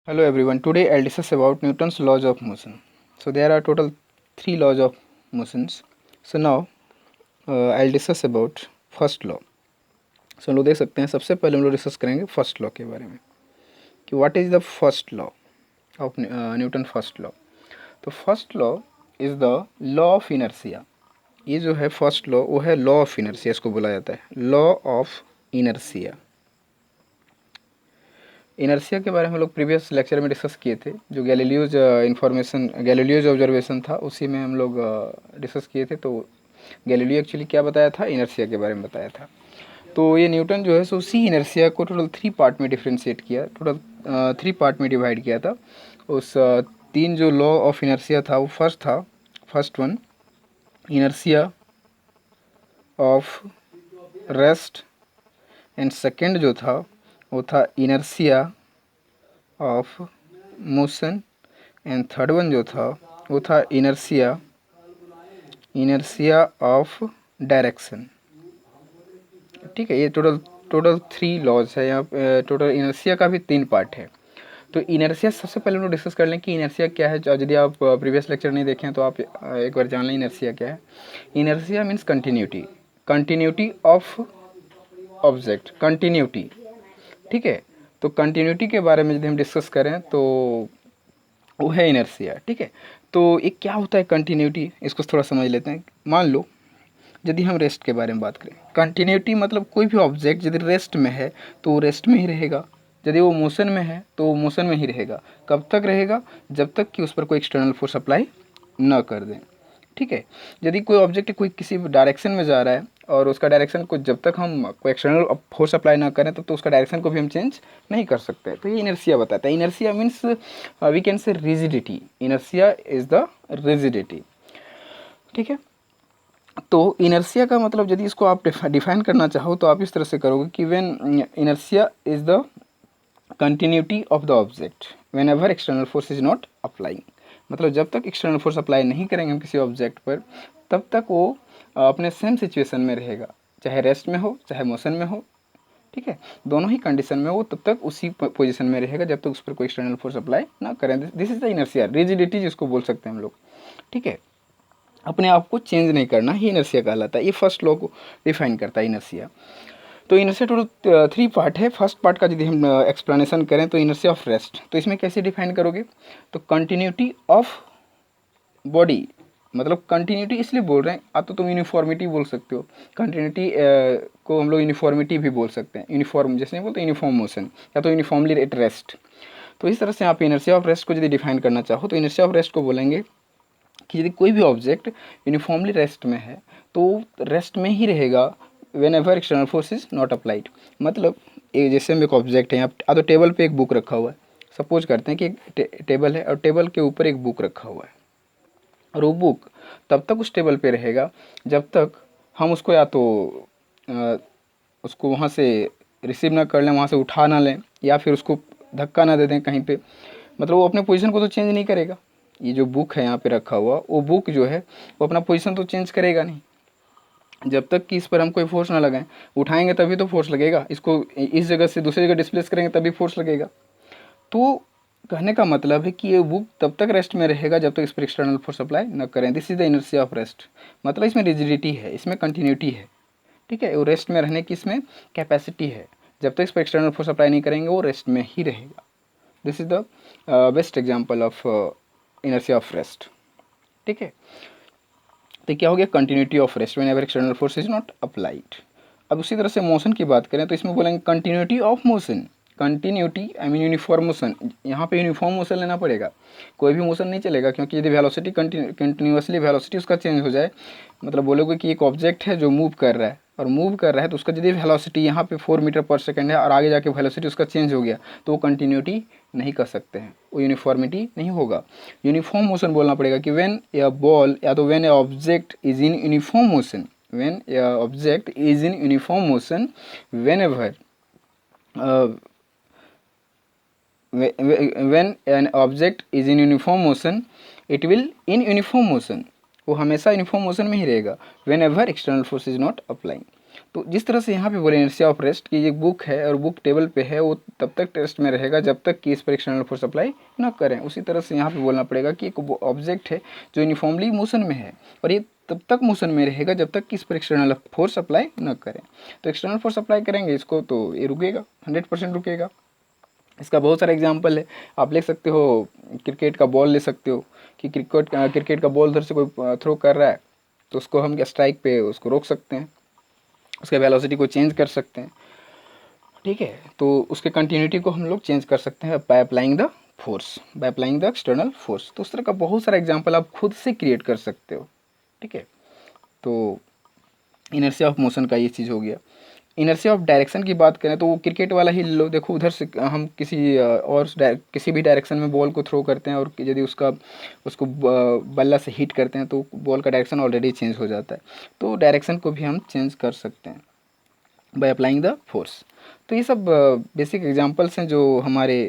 Hello everyone. Today I'll discuss about Newton's laws of motion. So there are total three laws of motions. So now I'll discuss about first law. So हम लोग देख सकते हैं सबसे पहले हम लोग डिस्कस करेंगे फर्स्ट लॉ के बारे में कि what is the first law of Newton first law. तो first law is the law of inertia. ये जो है फर्स्ट लॉ वो है लॉ ऑफ इनर्सिया, इसको बोला जाता है लॉ ऑफ इनर्सिया. इनर्शिया के बारे में हम लोग प्रीवियस लेक्चर में डिस्कस किए थे. जो गैलीलियोज ऑब्जर्वेशन था उसी में हम लोग डिस्कस किए थे. तो गैलीलियो एक्चुअली क्या बताया था, इनर्शिया के बारे में बताया था. तो ये न्यूटन जो है सो उसी इनर्शिया को टोटल 3 पार्ट में डिफ्रेंशिएट किया, टोटल 3 पार्ट में डिवाइड किया था. उस तीन जो लॉ ऑफ इनर्शिया था वो first one inertia of rest, and second जो था वो था inertia of motion, and third one जो था वो था इनर्शिया ऑफ डायरेक्शन. ठीक है, ये टोटल 3 लॉज है. यहाँ टोटल इनर्शिया का भी 3 पार्ट है. तो इनर्शिया सबसे पहले हम लोग डिस्कस कर लें कि इनर्शिया क्या है. यदि आप प्रीवियस लेक्चर नहीं देखें तो आप एक बार जान लें इनर्शिया क्या है. Inertia means continuity of object, continuity. ठीक है, तो कंटिन्यूटी के बारे में यदि हम डिस्कस करें तो वो है इनर्शिया. ठीक है, तो ये क्या होता है कंटिन्यूटी, इसको थोड़ा समझ लेते हैं. मान लो यदि हम रेस्ट के बारे में बात करें, कंटिन्यूटी मतलब कोई भी ऑब्जेक्ट यदि रेस्ट में है तो वो रेस्ट में ही रहेगा. यदि वो मोशन में है तो वो मोशन में ही रहेगा. कब तक रहेगा? जब तक कि उस पर कोई एक्सटर्नल फोर्स अप्लाई न कर दें. ठीक है, यदि कोई ऑब्जेक्ट कोई किसी डायरेक्शन में जा रहा है और उसका डायरेक्शन को जब तक हम कोई एक्सटर्नल फोर्स अप्लाई ना करें तब तो उसका डायरेक्शन को भी हम चेंज नहीं कर सकते. तो ये इनर्शिया बताता है. Inertia means we can say rigidity. Inertia is the rigidity. ठीक है, तो इनर्शिया का मतलब यदि इसको आप डिफाइन करना चाहो तो आप इस तरह से करोगे कि when inertia is the continuity of the object when ever external force is not applying. मतलब जब तक एक्सटर्नल फोर्स अप्लाई नहीं करेंगे हम किसी ऑब्जेक्ट पर तब तक वो अपने सेम सिचुएशन में रहेगा, चाहे रेस्ट में हो चाहे मोशन में हो. ठीक है, दोनों ही कंडीशन में वो तब तक उसी पोजीशन में रहेगा जब तक उस पर कोई एक्सटर्नल फोर्स अप्लाई ना करें. This is the inertia, rigidity जिसको बोल सकते हैं हम लोग. ठीक है, अपने आप को चेंज नहीं करना ही इनर्शिया कहलाता है. ये फर्स्ट लॉ को डिफाइन करता है इनर्शिया. तो इनर्शिया टोटल 3 पार्ट है. फर्स्ट पार्ट का यदि हम एक्सप्लेनेशन करें तो इनर्शिया ऑफ रेस्ट, तो इसमें कैसे डिफाइन करोगे? तो कंटिन्यूटी ऑफ बॉडी, मतलब कंटिन्यूटी इसलिए बोल रहे हैं, आप तो तुम यूनिफॉर्मिटी बोल सकते हो. कंटिन्यूटी को हम लोग यूनिफॉर्मिटी भी बोल सकते हैं. यूनिफॉर्म जैसे नहीं बोलते यूनिफॉर्म मोशन या तो यूनिफॉर्मली एट रेस्ट. तो इस तरह से आप इनर्शिया ऑफ रेस्ट को यदि डिफाइन करना चाहो तो इनर्शिया ऑफ रेस्ट को बोलेंगे कि यदि कोई भी ऑब्जेक्ट यूनिफॉर्मली रेस्ट में है तो रेस्ट में ही रहेगा when ever external force is not applied. मतलब जैसे हम एक ऑब्जेक्ट है, यहाँ तो टेबल पे एक बुक रखा हुआ है. सपोज करते हैं कि एक टेबल है और टेबल के ऊपर एक बुक रखा हुआ है और वो बुक तब तक उस टेबल पे रहेगा जब तक हम उसको या तो उसको वहाँ से रिसीव ना कर लें, वहाँ से उठा ना लें, या फिर उसको धक्का ना दे दें कहीं पे. मतलब वो अपने पोजीशन को तो चेंज नहीं करेगा. ये जो बुक है यहाँ पे रखा हुआ वो बुक जो है वो अपना पोजीशन तो चेंज करेगा नहीं जब तक कि इस पर हम कोई फोर्स ना लगाएं. उठाएंगे तभी तो फोर्स लगेगा, इसको इस जगह से दूसरी जगह डिस्प्लेस करेंगे तभी फोर्स लगेगा. तो कहने का मतलब है कि ये बुक तब तक रेस्ट में रहेगा जब तक इस पर एक्सटर्नल फोर्स अप्लाई न करें. This is the inertia of rest. मतलब इसमें रिजिडिटी है, इसमें कंटिन्यूटी है. ठीक है, वो रेस्ट में रहने की इसमें कैपेसिटी है. जब तक इस पर एक्सटर्नल फोर्स अप्लाई नहीं करेंगे वो रेस्ट में ही रहेगा. This is the best example of inertia of rest. ठीक है, तो क्या हो गया? Continuity of rest when ever external force is not applied. अब उसी तरह से मोशन की बात करें तो इसमें बोलेंगे continuity of motion. Continuity I mean uniform motion. यहाँ पे यूनिफॉर्म मोशन लेना पड़ेगा, कोई भी मोशन नहीं चलेगा. क्योंकि यदि वेलोसिटी कंटिन्यूसली वेलोसिटी उसका चेंज हो जाए, मतलब बोलोगे कि एक ऑब्जेक्ट है जो मूव कर रहा है और मूव कर रहा है तो उसका यदि वेलोसिटी यहाँ पे 4 मीटर पर सेकेंड है और आगे जाके वेलोसिटी उसका चेंज हो गया तो वो कंटिन्यूटी नहीं कर सकते हैं, वो यूनिफॉर्मिटी नहीं होगा. यूनिफॉर्म मोशन बोलना पड़ेगा कि व्हेन ए बॉल या तो when A object is in uniform motion, when A object is in uniform motion when ever when an object is in uniform motion it will in uniform motion, वो हमेशा uniform motion में ही रहेगा. When ever external force is not applying. तो जिस तरह से यहाँ पे बोले इनर्शिया ऑफ रेस्ट कि ये बुक है और बुक टेबल पे है, वो तब तक टेस्ट में रहेगा जब तक कि इस पर एक्सटर्नल फोर्स अप्लाई न करें। उसी तरह से यहाँ पे बोलना पड़ेगा कि एक ऑब्जेक्ट है जो यूनिफॉर्मली मोशन में है और ये तब तक मोशन में रहेगा जब तक कि इस पर एक्सटर्नल फोर्स अप्लाई न करें। तो एक्सटर्नल फोर्स अप्लाई करेंगे इसको तो ये रुकेगा, 100% रुकेगा। इसका बहुत सारा एग्जाम्पल है, आप ले सकते हो, क्रिकेट का बॉल ले सकते हो कि क्रिकेट का बॉल उधर से कोई थ्रो कर रहा है तो उसको हम स्ट्राइक पे उसको रोक सकते हैं, उसके वेलोसिटी को चेंज कर सकते हैं, ठीक है। तो उसके कंटिन्यूटी को हम लोग चेंज कर सकते हैं by applying the force, by applying the external force. तो उस तरह का बहुत सारा एग्जाम्पल आप खुद से क्रिएट कर सकते हो, ठीक है। तो इनर्शिया ऑफ मोशन का ये चीज़ हो गया। इनर्शिया ऑफ डायरेक्शन की बात करें तो वो क्रिकेट वाला ही लो, देखो उधर से हम किसी भी डायरेक्शन में बॉल को थ्रो करते हैं और यदि उसको बल्ला से हिट करते हैं तो बॉल का डायरेक्शन ऑलरेडी चेंज हो जाता है। तो डायरेक्शन को भी हम चेंज कर सकते हैं बाय अप्लाइंग द फोर्स। तो ये सब बेसिक एग्जांपल्स हैं जो हमारे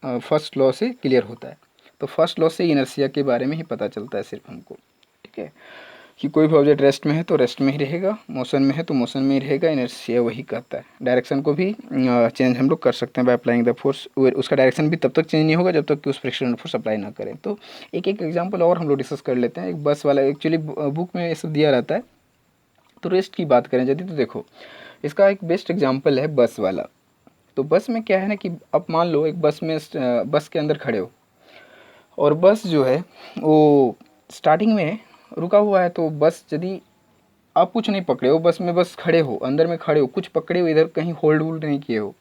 फर्स्ट लॉ से क्लियर होता है। तो फर्स्ट लॉ से इनर्शिया के बारे में ही पता चलता है सिर्फ हमको, ठीक है, कि कोई भी ऑब्जेक्ट रेस्ट में है तो रेस्ट में ही रहेगा, मोशन में है तो मोशन में ही रहेगा। इनर्शिया वही कहता है। डायरेक्शन को भी चेंज हम लोग कर सकते हैं बाय अप्लाइंग द फोर्स। उसका डायरेक्शन भी तब तक चेंज नहीं होगा जब तक कि उस फ्रिक्शनल फोर्स अप्लाई ना करें। तो एक एक एग्जांपल और हम लोग डिस्कस कर लेते हैं। एक बस वाला, एक्चुअली बुक में ये सब दिया रहता है। तो रेस्ट की बात करें यदि तो देखो इसका एक बेस्ट एग्जाम्पल है बस वाला। तो बस में क्या है ना कि आप मान लो एक बस के अंदर खड़े हो और बस जो है वो स्टार्टिंग में रुका हुआ है। तो बस यदि आप कुछ नहीं पकड़े हो, बस में बस खड़े हो, अंदर में खड़े हो, कुछ पकड़े हो, इधर कहीं होल्ड वोल्ड नहीं किए हो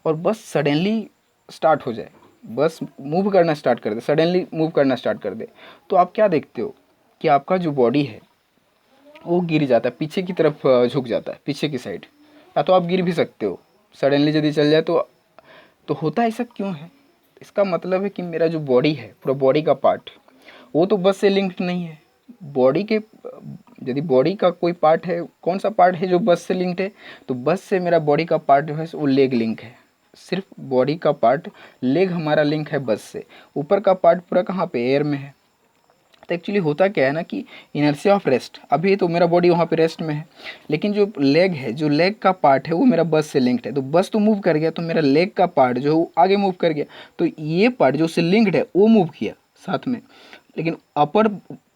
और बस सडनली स्टार्ट हो जाए, बस मूव करना स्टार्ट कर दे, सडनली मूव करना स्टार्ट कर दे, तो आप क्या देखते हो कि आपका जो बॉडी है वो गिर जाता है, पीछे की तरफ झुक जाता है, पीछे की साइड। या तो आप गिर भी सकते हो सडनली यदि चल जाए तो होता ऐसा क्यों है? इसका मतलब है कि मेरा जो बॉडी है, पूरा बॉडी का पार्ट, वो तो बस से लिंक्ड नहीं है। बॉडी के यदि बॉडी का कोई पार्ट है, कौन सा पार्ट है जो बस से लिंक्ड है? तो बस से मेरा बॉडी का पार्ट जो है वो लेग लिंक है। सिर्फ बॉडी का पार्ट लेग हमारा लिंक है बस से। ऊपर का पार्ट पूरा कहाँ पे? एयर में है। तो एक्चुअली होता क्या है ना कि इनर्शिया ऑफ रेस्ट, अभी तो मेरा बॉडी वहाँ पे रेस्ट में है, लेकिन जो लेग है, जो लेग का पार्ट है वो मेरा बस से लिंक्ड है। तो बस तो मूव कर गया तो मेरा लेग का पार्ट जो है वो आगे मूव कर गया, तो ये पार्ट जो उससे लिंक्ड है वो मूव किया साथ में, लेकिन upper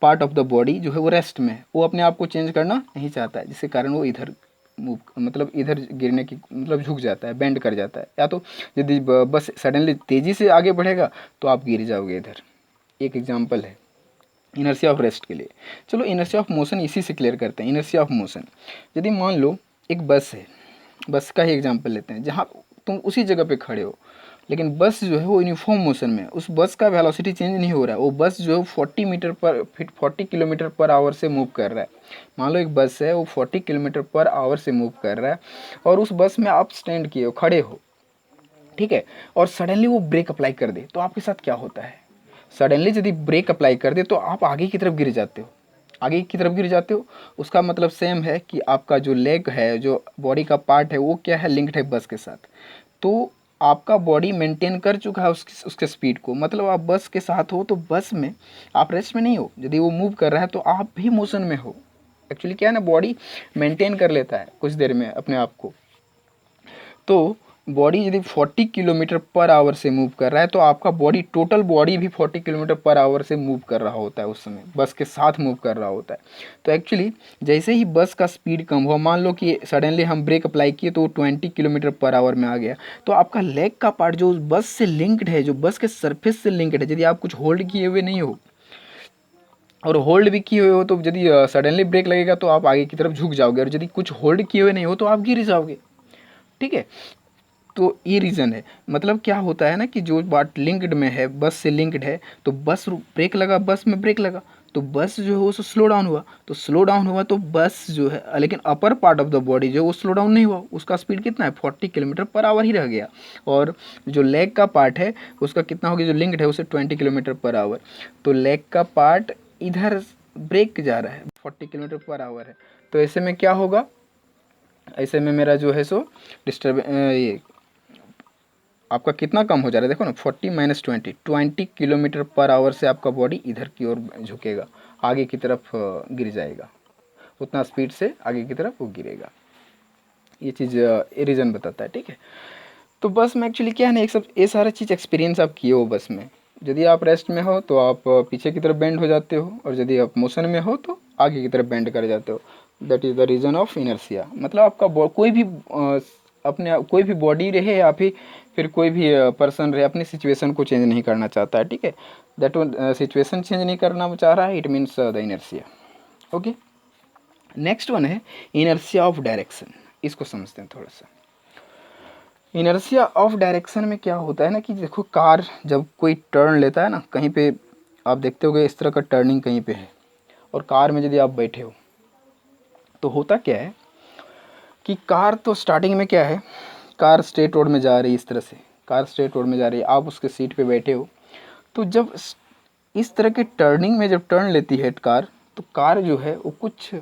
part of the body जो है वो रेस्ट में है, वो अपने आप को चेंज करना नहीं चाहता है, जिसके कारण वो इधर मूव, मतलब इधर गिरने की, मतलब झुक जाता है, बेंड कर जाता है। या तो यदि बस सडनली तेज़ी से आगे बढ़ेगा तो आप गिर जाओगे इधर। एक एग्जाम्पल है इनर्शिया ऑफ रेस्ट के लिए। चलो इनर्शिया ऑफ मोशन इसी से क्लियर करते हैं। इनर्शिया ऑफ मोशन, यदि मान लो एक बस है, बस का ही एग्जांपल लेते हैं, जहाँ तुम उसी जगह पे खड़े हो, लेकिन बस जो है वो यूनिफॉर्म मोशन में है, उस बस का वेलोसिटी चेंज नहीं हो रहा है, वो बस जो है 40 किलोमीटर पर आवर से मूव कर रहा है। मान लो एक बस है वो 40 किलोमीटर पर आवर से मूव कर रहा है और उस बस में आप स्टैंड किए हो, खड़े हो, ठीक है, और सडनली वो ब्रेक अप्लाई कर दे तो आपके साथ क्या होता है? सडनली यदि ब्रेक अप्लाई कर दे तो आप आगे की तरफ गिर जाते हो, आगे की तरफ गिर जाते हो। उसका मतलब सेम है कि आपका जो लेग है, जो बॉडी का पार्ट है, वो क्या है? लिंक्ड है बस के साथ। तो आपका बॉडी मेंटेन कर चुका है उसके स्पीड को, मतलब आप बस के साथ हो तो बस में आप रेस्ट में नहीं हो। यदि वो मूव कर रहा है तो आप भी मोशन में हो। एक्चुअली क्या है ना, बॉडी मेंटेन कर लेता है कुछ देर में अपने आप को। तो बॉडी यदि 40 किलोमीटर पर आवर से मूव कर रहा है तो आपका बॉडी, टोटल बॉडी भी 40 किलोमीटर पर आवर से मूव कर रहा होता है, उस समय बस के साथ मूव कर रहा होता है। तो एक्चुअली जैसे ही बस का स्पीड कम हुआ, मान लो कि सडनली हम ब्रेक अप्लाई किए तो 20 किलोमीटर पर आवर में आ गया, तो आपका लेग का पार्ट जो बस से लिंक्ड है, जो बस के सरफेस से लिंक्ड है, यदि आप कुछ होल्ड किए हुए नहीं हो और होल्ड भी किए हुए हो तो यदि सडनली ब्रेक लगेगा तो आप आगे की तरफ झुक जाओगे, और यदि कुछ होल्ड किए हुए नहीं हो तो आप गिर जाओगे, ठीक है। तो ये रीज़न है। मतलब क्या होता है ना कि जो बात लिंक्ड में है, बस से लिंक्ड है, तो बस ब्रेक लगा, बस में ब्रेक लगा तो बस जो है वो स्लो डाउन हुआ, तो स्लो डाउन हुआ तो बस जो है, लेकिन upper part of the body जो है वो स्लो डाउन नहीं हुआ, उसका स्पीड कितना है? 40 किलोमीटर पर आवर ही रह गया। और जो लेग का पार्ट है उसका कितना हो गया? जो लिंक्ड है उसे 20 किलोमीटर पर आवर। तो लेग का पार्ट इधर ब्रेक जा रहा है, 40 किलोमीटर पर आवर है, तो ऐसे में क्या होगा? ऐसे में मेरा जो है सो ये आपका कितना कम हो जा रहा है? देखो ना, 40 माइनस 20 किलोमीटर पर आवर से आपका बॉडी इधर की ओर झुकेगा, आगे की तरफ गिर जाएगा, उतना स्पीड से आगे की तरफ वो गिरेगा, ये चीज़ रीज़न बताता है, ठीक है। तो बस में एक्चुअली क्या है ना, एक सब ये सारा चीज़ एक्सपीरियंस आप किए हो बस में। यदि आप रेस्ट में हो तो आप पीछे की तरफ बेंड हो जाते हो, और यदि आप मोशन में हो तो आगे की तरफ बेंड कर जाते हो। That is the reason of inertia. मतलब आपका कोई भी अपने कोई भी बॉडी रहे या फिर कोई भी पर्सन रहे, अपनी सिचुएशन को चेंज नहीं करना चाहता है, ठीक है। दैट सिचुएशन चेंज नहीं करना चाह रहा है, it means the inertia. Okay, next one है इनर्शिया ऑफ डायरेक्शन। इसको समझते हैं थोड़ा सा। इनर्शिया ऑफ डायरेक्शन में क्या होता है ना कि देखो, कार जब कोई टर्न लेता है ना, कहीं पे आप देखते होगे इस तरह का टर्निंग कहीं पे है, और कार में यदि आप बैठे हो तो होता क्या है कि कार तो स्टार्टिंग में क्या है, कार स्ट्रेट रोड में जा रही है, इस तरह से कार स्ट्रेट रोड में जा रही है, आप उसके सीट पे बैठे हो। तो जब इस तरह के टर्निंग में जब टर्न लेती है कार, तो कार जो है वो कुछ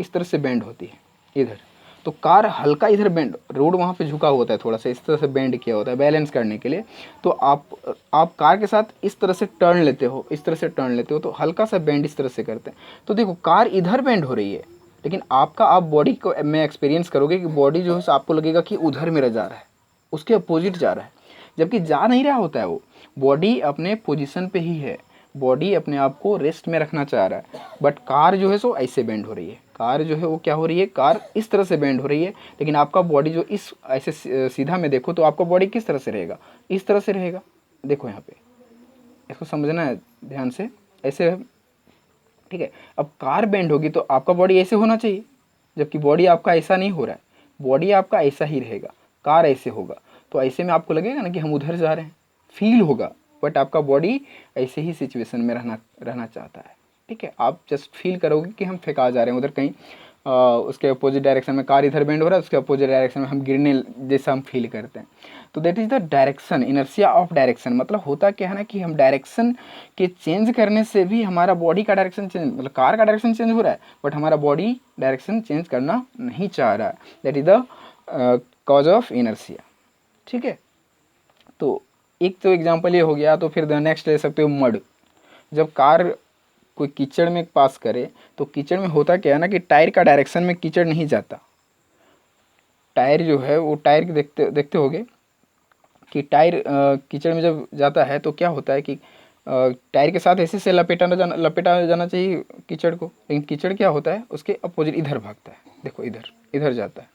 इस तरह से बेंड होती है इधर। तो कार हल्का इधर बेंड, रोड वहाँ पे झुका होता है, थोड़ा सा इस तरह से बेंड किया होता है बैलेंस करने के लिए। तो आप कार के साथ इस तरह से टर्न लेते हो, इस तरह से टर्न लेते हो, तो हल्का सा बेंड इस तरह से करते हैं। तो देखो, कार इधर बेंड हो रही है, लेकिन आप बॉडी को में एक्सपीरियंस करोगे कि बॉडी जो है आपको लगेगा कि उधर मेरा जा रहा है, उसके अपोजिट जा रहा है, जबकि जा नहीं रहा होता है वो। बॉडी अपने पोजीशन पे ही है, बॉडी अपने आप को रेस्ट में रखना चाह रहा है, बट कार जो है सो ऐसे बेंड हो रही है। कार जो है वो क्या हो रही है, कार इस तरह से बेंड हो रही है, लेकिन आपका बॉडी जो इस ऐसे सीधा में देखो तो आपका बॉडी किस तरह से रहेगा, इस तरह से रहेगा। देखो यहाँ पे, इसको समझना है ध्यान से, ऐसे, ठीक है। अब कार बेंड होगी तो आपका बॉडी ऐसे होना चाहिए, जबकि बॉडी आपका ऐसा नहीं हो रहा है, बॉडी आपका ऐसा ही रहेगा, कार ऐसे होगा। तो ऐसे में आपको लगेगा ना कि हम उधर जा रहे हैं, फील होगा, बट आपका बॉडी ऐसे ही सिचुएशन में रहना चाहता है, ठीक है। आप जस्ट फील करोगे कि हम फेंका जा रहे हैं उधर कहीं, उसके अपोजिट डायरेक्शन में कार इधर बेंड हो रहा है, उसके अपोजिट डायरेक्शन में हम गिरने जैसा हम फील करते हैं। तो that is the direction, inertia of direction. मतलब होता क्या है ना कि हम डायरेक्शन के चेंज करने से भी हमारा बॉडी का डायरेक्शन चेंज, मतलब कार का डायरेक्शन चेंज हो रहा है, बट हमारा बॉडी डायरेक्शन चेंज करना नहीं चाह रहा है। That is the cause of inertia, ठीक है। तो एक तो एग्जांपल ये हो गया, तो फिर नेक्स्ट ले सकते हो मड। जब कार कोई कीचड़ में पास करे तो कीचड़ में होता क्या है ना कि टायर का डायरेक्शन में कीचड़ नहीं जाता। टायर जो है वो टायर के देखते होगे कि टायर कीचड़ में जब जाता है तो क्या होता है कि टायर के साथ ऐसे से लपेटा जाना चाहिए कीचड़ को, लेकिन कीचड़ क्या होता है, उसके अपोजिट इधर भागता है। देखो इधर जाता है।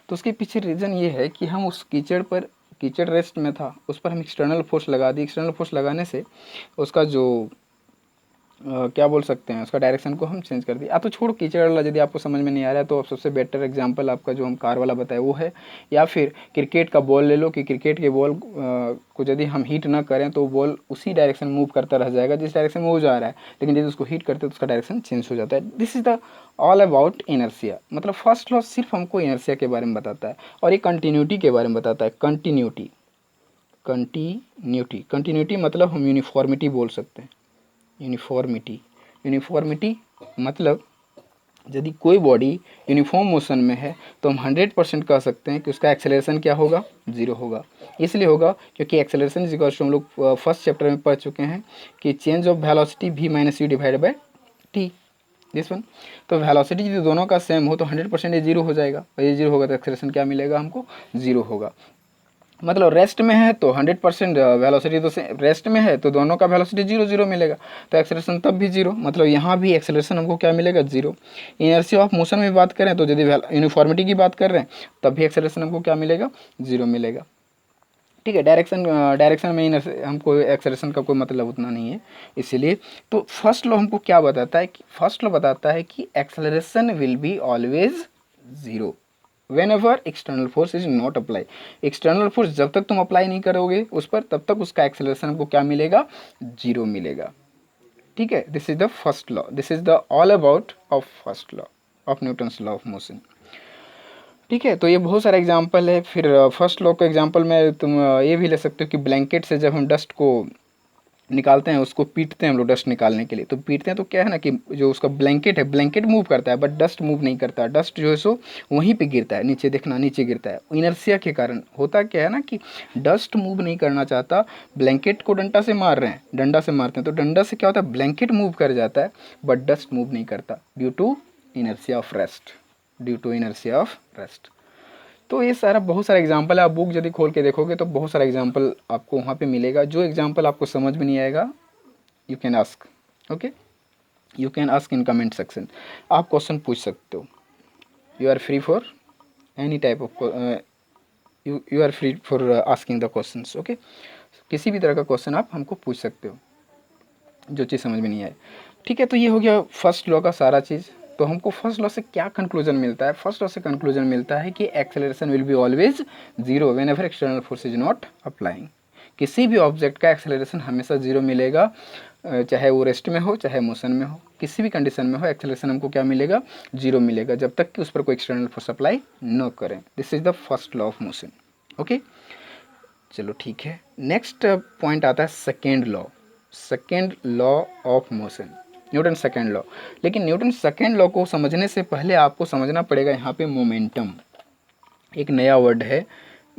तो उसके पीछे रीज़न ये है कि हम उस कीचड़ रेस्ट में था, उस पर हम एक्सटर्नल फोर्स लगा दी। एक्सटर्नल फोर्स लगाने से उसका जो क्या बोल सकते हैं, उसका डायरेक्शन को हम चेंज कर दिए। तो छोड़ो कीचड़ वाला, यदि आपको समझ में नहीं आ रहा है तो सबसे बेटर एग्जांपल आपका जो हम कार वाला बताए वो है, या फिर क्रिकेट का बॉल ले लो कि क्रिकेट के बॉल को यदि हम हीट ना करें तो बॉल उसी डायरेक्शन मूव करता रह जाएगा जिस डायरेक्शन में वो जा रहा है, लेकिन यदि उसको हीट करते हैं तो उसका डायरेक्शन चेंज हो जाता है। This is the all about inertia. मतलब फर्स्ट लॉ सिर्फ हमको इनर्शिया के बारे में बताता है, और ये कंटिन्यूटी के बारे में बताता है। कंटिन्यूटी मतलब हम यूनिफॉर्मिटी बोल सकते हैं। यूनिफॉर्मिटी मतलब यदि कोई बॉडी यूनिफॉर्म मोशन में है तो हम 100% कह सकते हैं कि उसका एक्सेलरेशन क्या होगा, 0 होगा। इसलिए होगा क्योंकि एक्सेलरेशन इज इक्वल टू, हम लोग फर्स्ट चैप्टर में पढ़ चुके हैं कि change of velocity v - u divide by t, this one. तो वेलोसिटी यदि दोनों का सेम हो तो 100% ये 0 हो जाएगा, और ये 0 होगा तो एक्सेलरेशन क्या मिलेगा हमको, 0 होगा। मतलब रेस्ट में है तो 100% वेलोसिटी, तो रेस्ट में है तो दोनों का वेलोसिटी 0 मिलेगा, तो एक्सेलरेशन तब भी 0। मतलब यहाँ भी एक्सेलरेशन हमको क्या मिलेगा, 0। इनर्शिया ऑफ मोशन में बात करें तो यदि यूनिफॉर्मिटी की बात कर रहे हैं तब भी एक्सेलरेशन हमको क्या मिलेगा, 0 मिलेगा, ठीक है। डायरेक्शन में हमको एक्सेलरेशन का कोई मतलब उतना नहीं है, इसीलिए। तो फर्स्ट लॉ हमको क्या बताता है कि फर्स्ट लॉ बताता है कि acceleration will be always 0 whenever external force is not apply. External force जब तक तुम अप्लाई नहीं करोगे उस पर, तब तक उसका एक्सेलरेशन हमको क्या मिलेगा, 0 मिलेगा, ठीक है। This is the first law, this is the all about of first law of Newton's law of motion, ठीक है। तो ये बहुत सारे एग्जाम्पल है। फिर फर्स्ट लॉ का एग्जाम्पल में तुम ये भी ले सकते हो कि ब्लैंकेट से जब हम डस्ट को निकालते हैं, उसको पीटते हैं हम लोग डस्ट निकालने के लिए, तो पीटते हैं तो क्या है ना कि जो उसका ब्लैंकेट है, ब्लैंकेट मूव करता है बट डस्ट मूव नहीं करता। डस्ट जो है सो वहीं पे गिरता है, नीचे देखना, नीचे गिरता है। इनर्शिया के कारण होता क्या है ना कि डस्ट मूव नहीं करना चाहता, ब्लैंकेट को डंडा से मार रहे हैं, डंडा से मारते हैं तो डंडा से क्या होता है, ब्लैंकेट मूव कर जाता है बट डस्ट मूव नहीं करता, due to inertia of rest, तो ये सारा बहुत सारा एग्जांपल है, आप बुक यदि खोल के देखोगे तो बहुत सारा एग्जांपल आपको वहाँ पे मिलेगा। जो एग्जांपल आपको समझ में नहीं आएगा you can ask, okay, you can ask in comment section, आप क्वेश्चन पूछ सकते हो। You are free for any type of you are free for asking the questions, okay. किसी भी तरह का क्वेश्चन आप हमको पूछ सकते हो जो चीज़ समझ में नहीं आए, ठीक है। तो ये हो गया फर्स्ट लॉ का सारा चीज़। तो हमको फर्स्ट लॉ से क्या कंक्लूजन मिलता है? फर्स्ट लॉ से कंक्लूजन मिलता है कि acceleration will be always zero when ever external force is not applying. किसी भी ऑब्जेक्ट का एक्सेलरेशन हमेशा जीरो मिलेगा, चाहे वो रेस्ट में हो चाहे मोशन में हो, किसी भी कंडीशन में हो एक्सेलरेशन हमको क्या मिलेगा? जीरो मिलेगा, जब तक कि उस पर कोई एक्सटर्नल फोर्स अप्लाई न करें। This is the first law of motion, okay. चलो ठीक है, नेक्स्ट पॉइंट आता है second law, second law of motion, Newton second law. लेकिन न्यूटन सेकेंड लॉ को समझने से पहले आपको समझना पड़ेगा यहाँ पे मोमेंटम, एक नया वर्ड है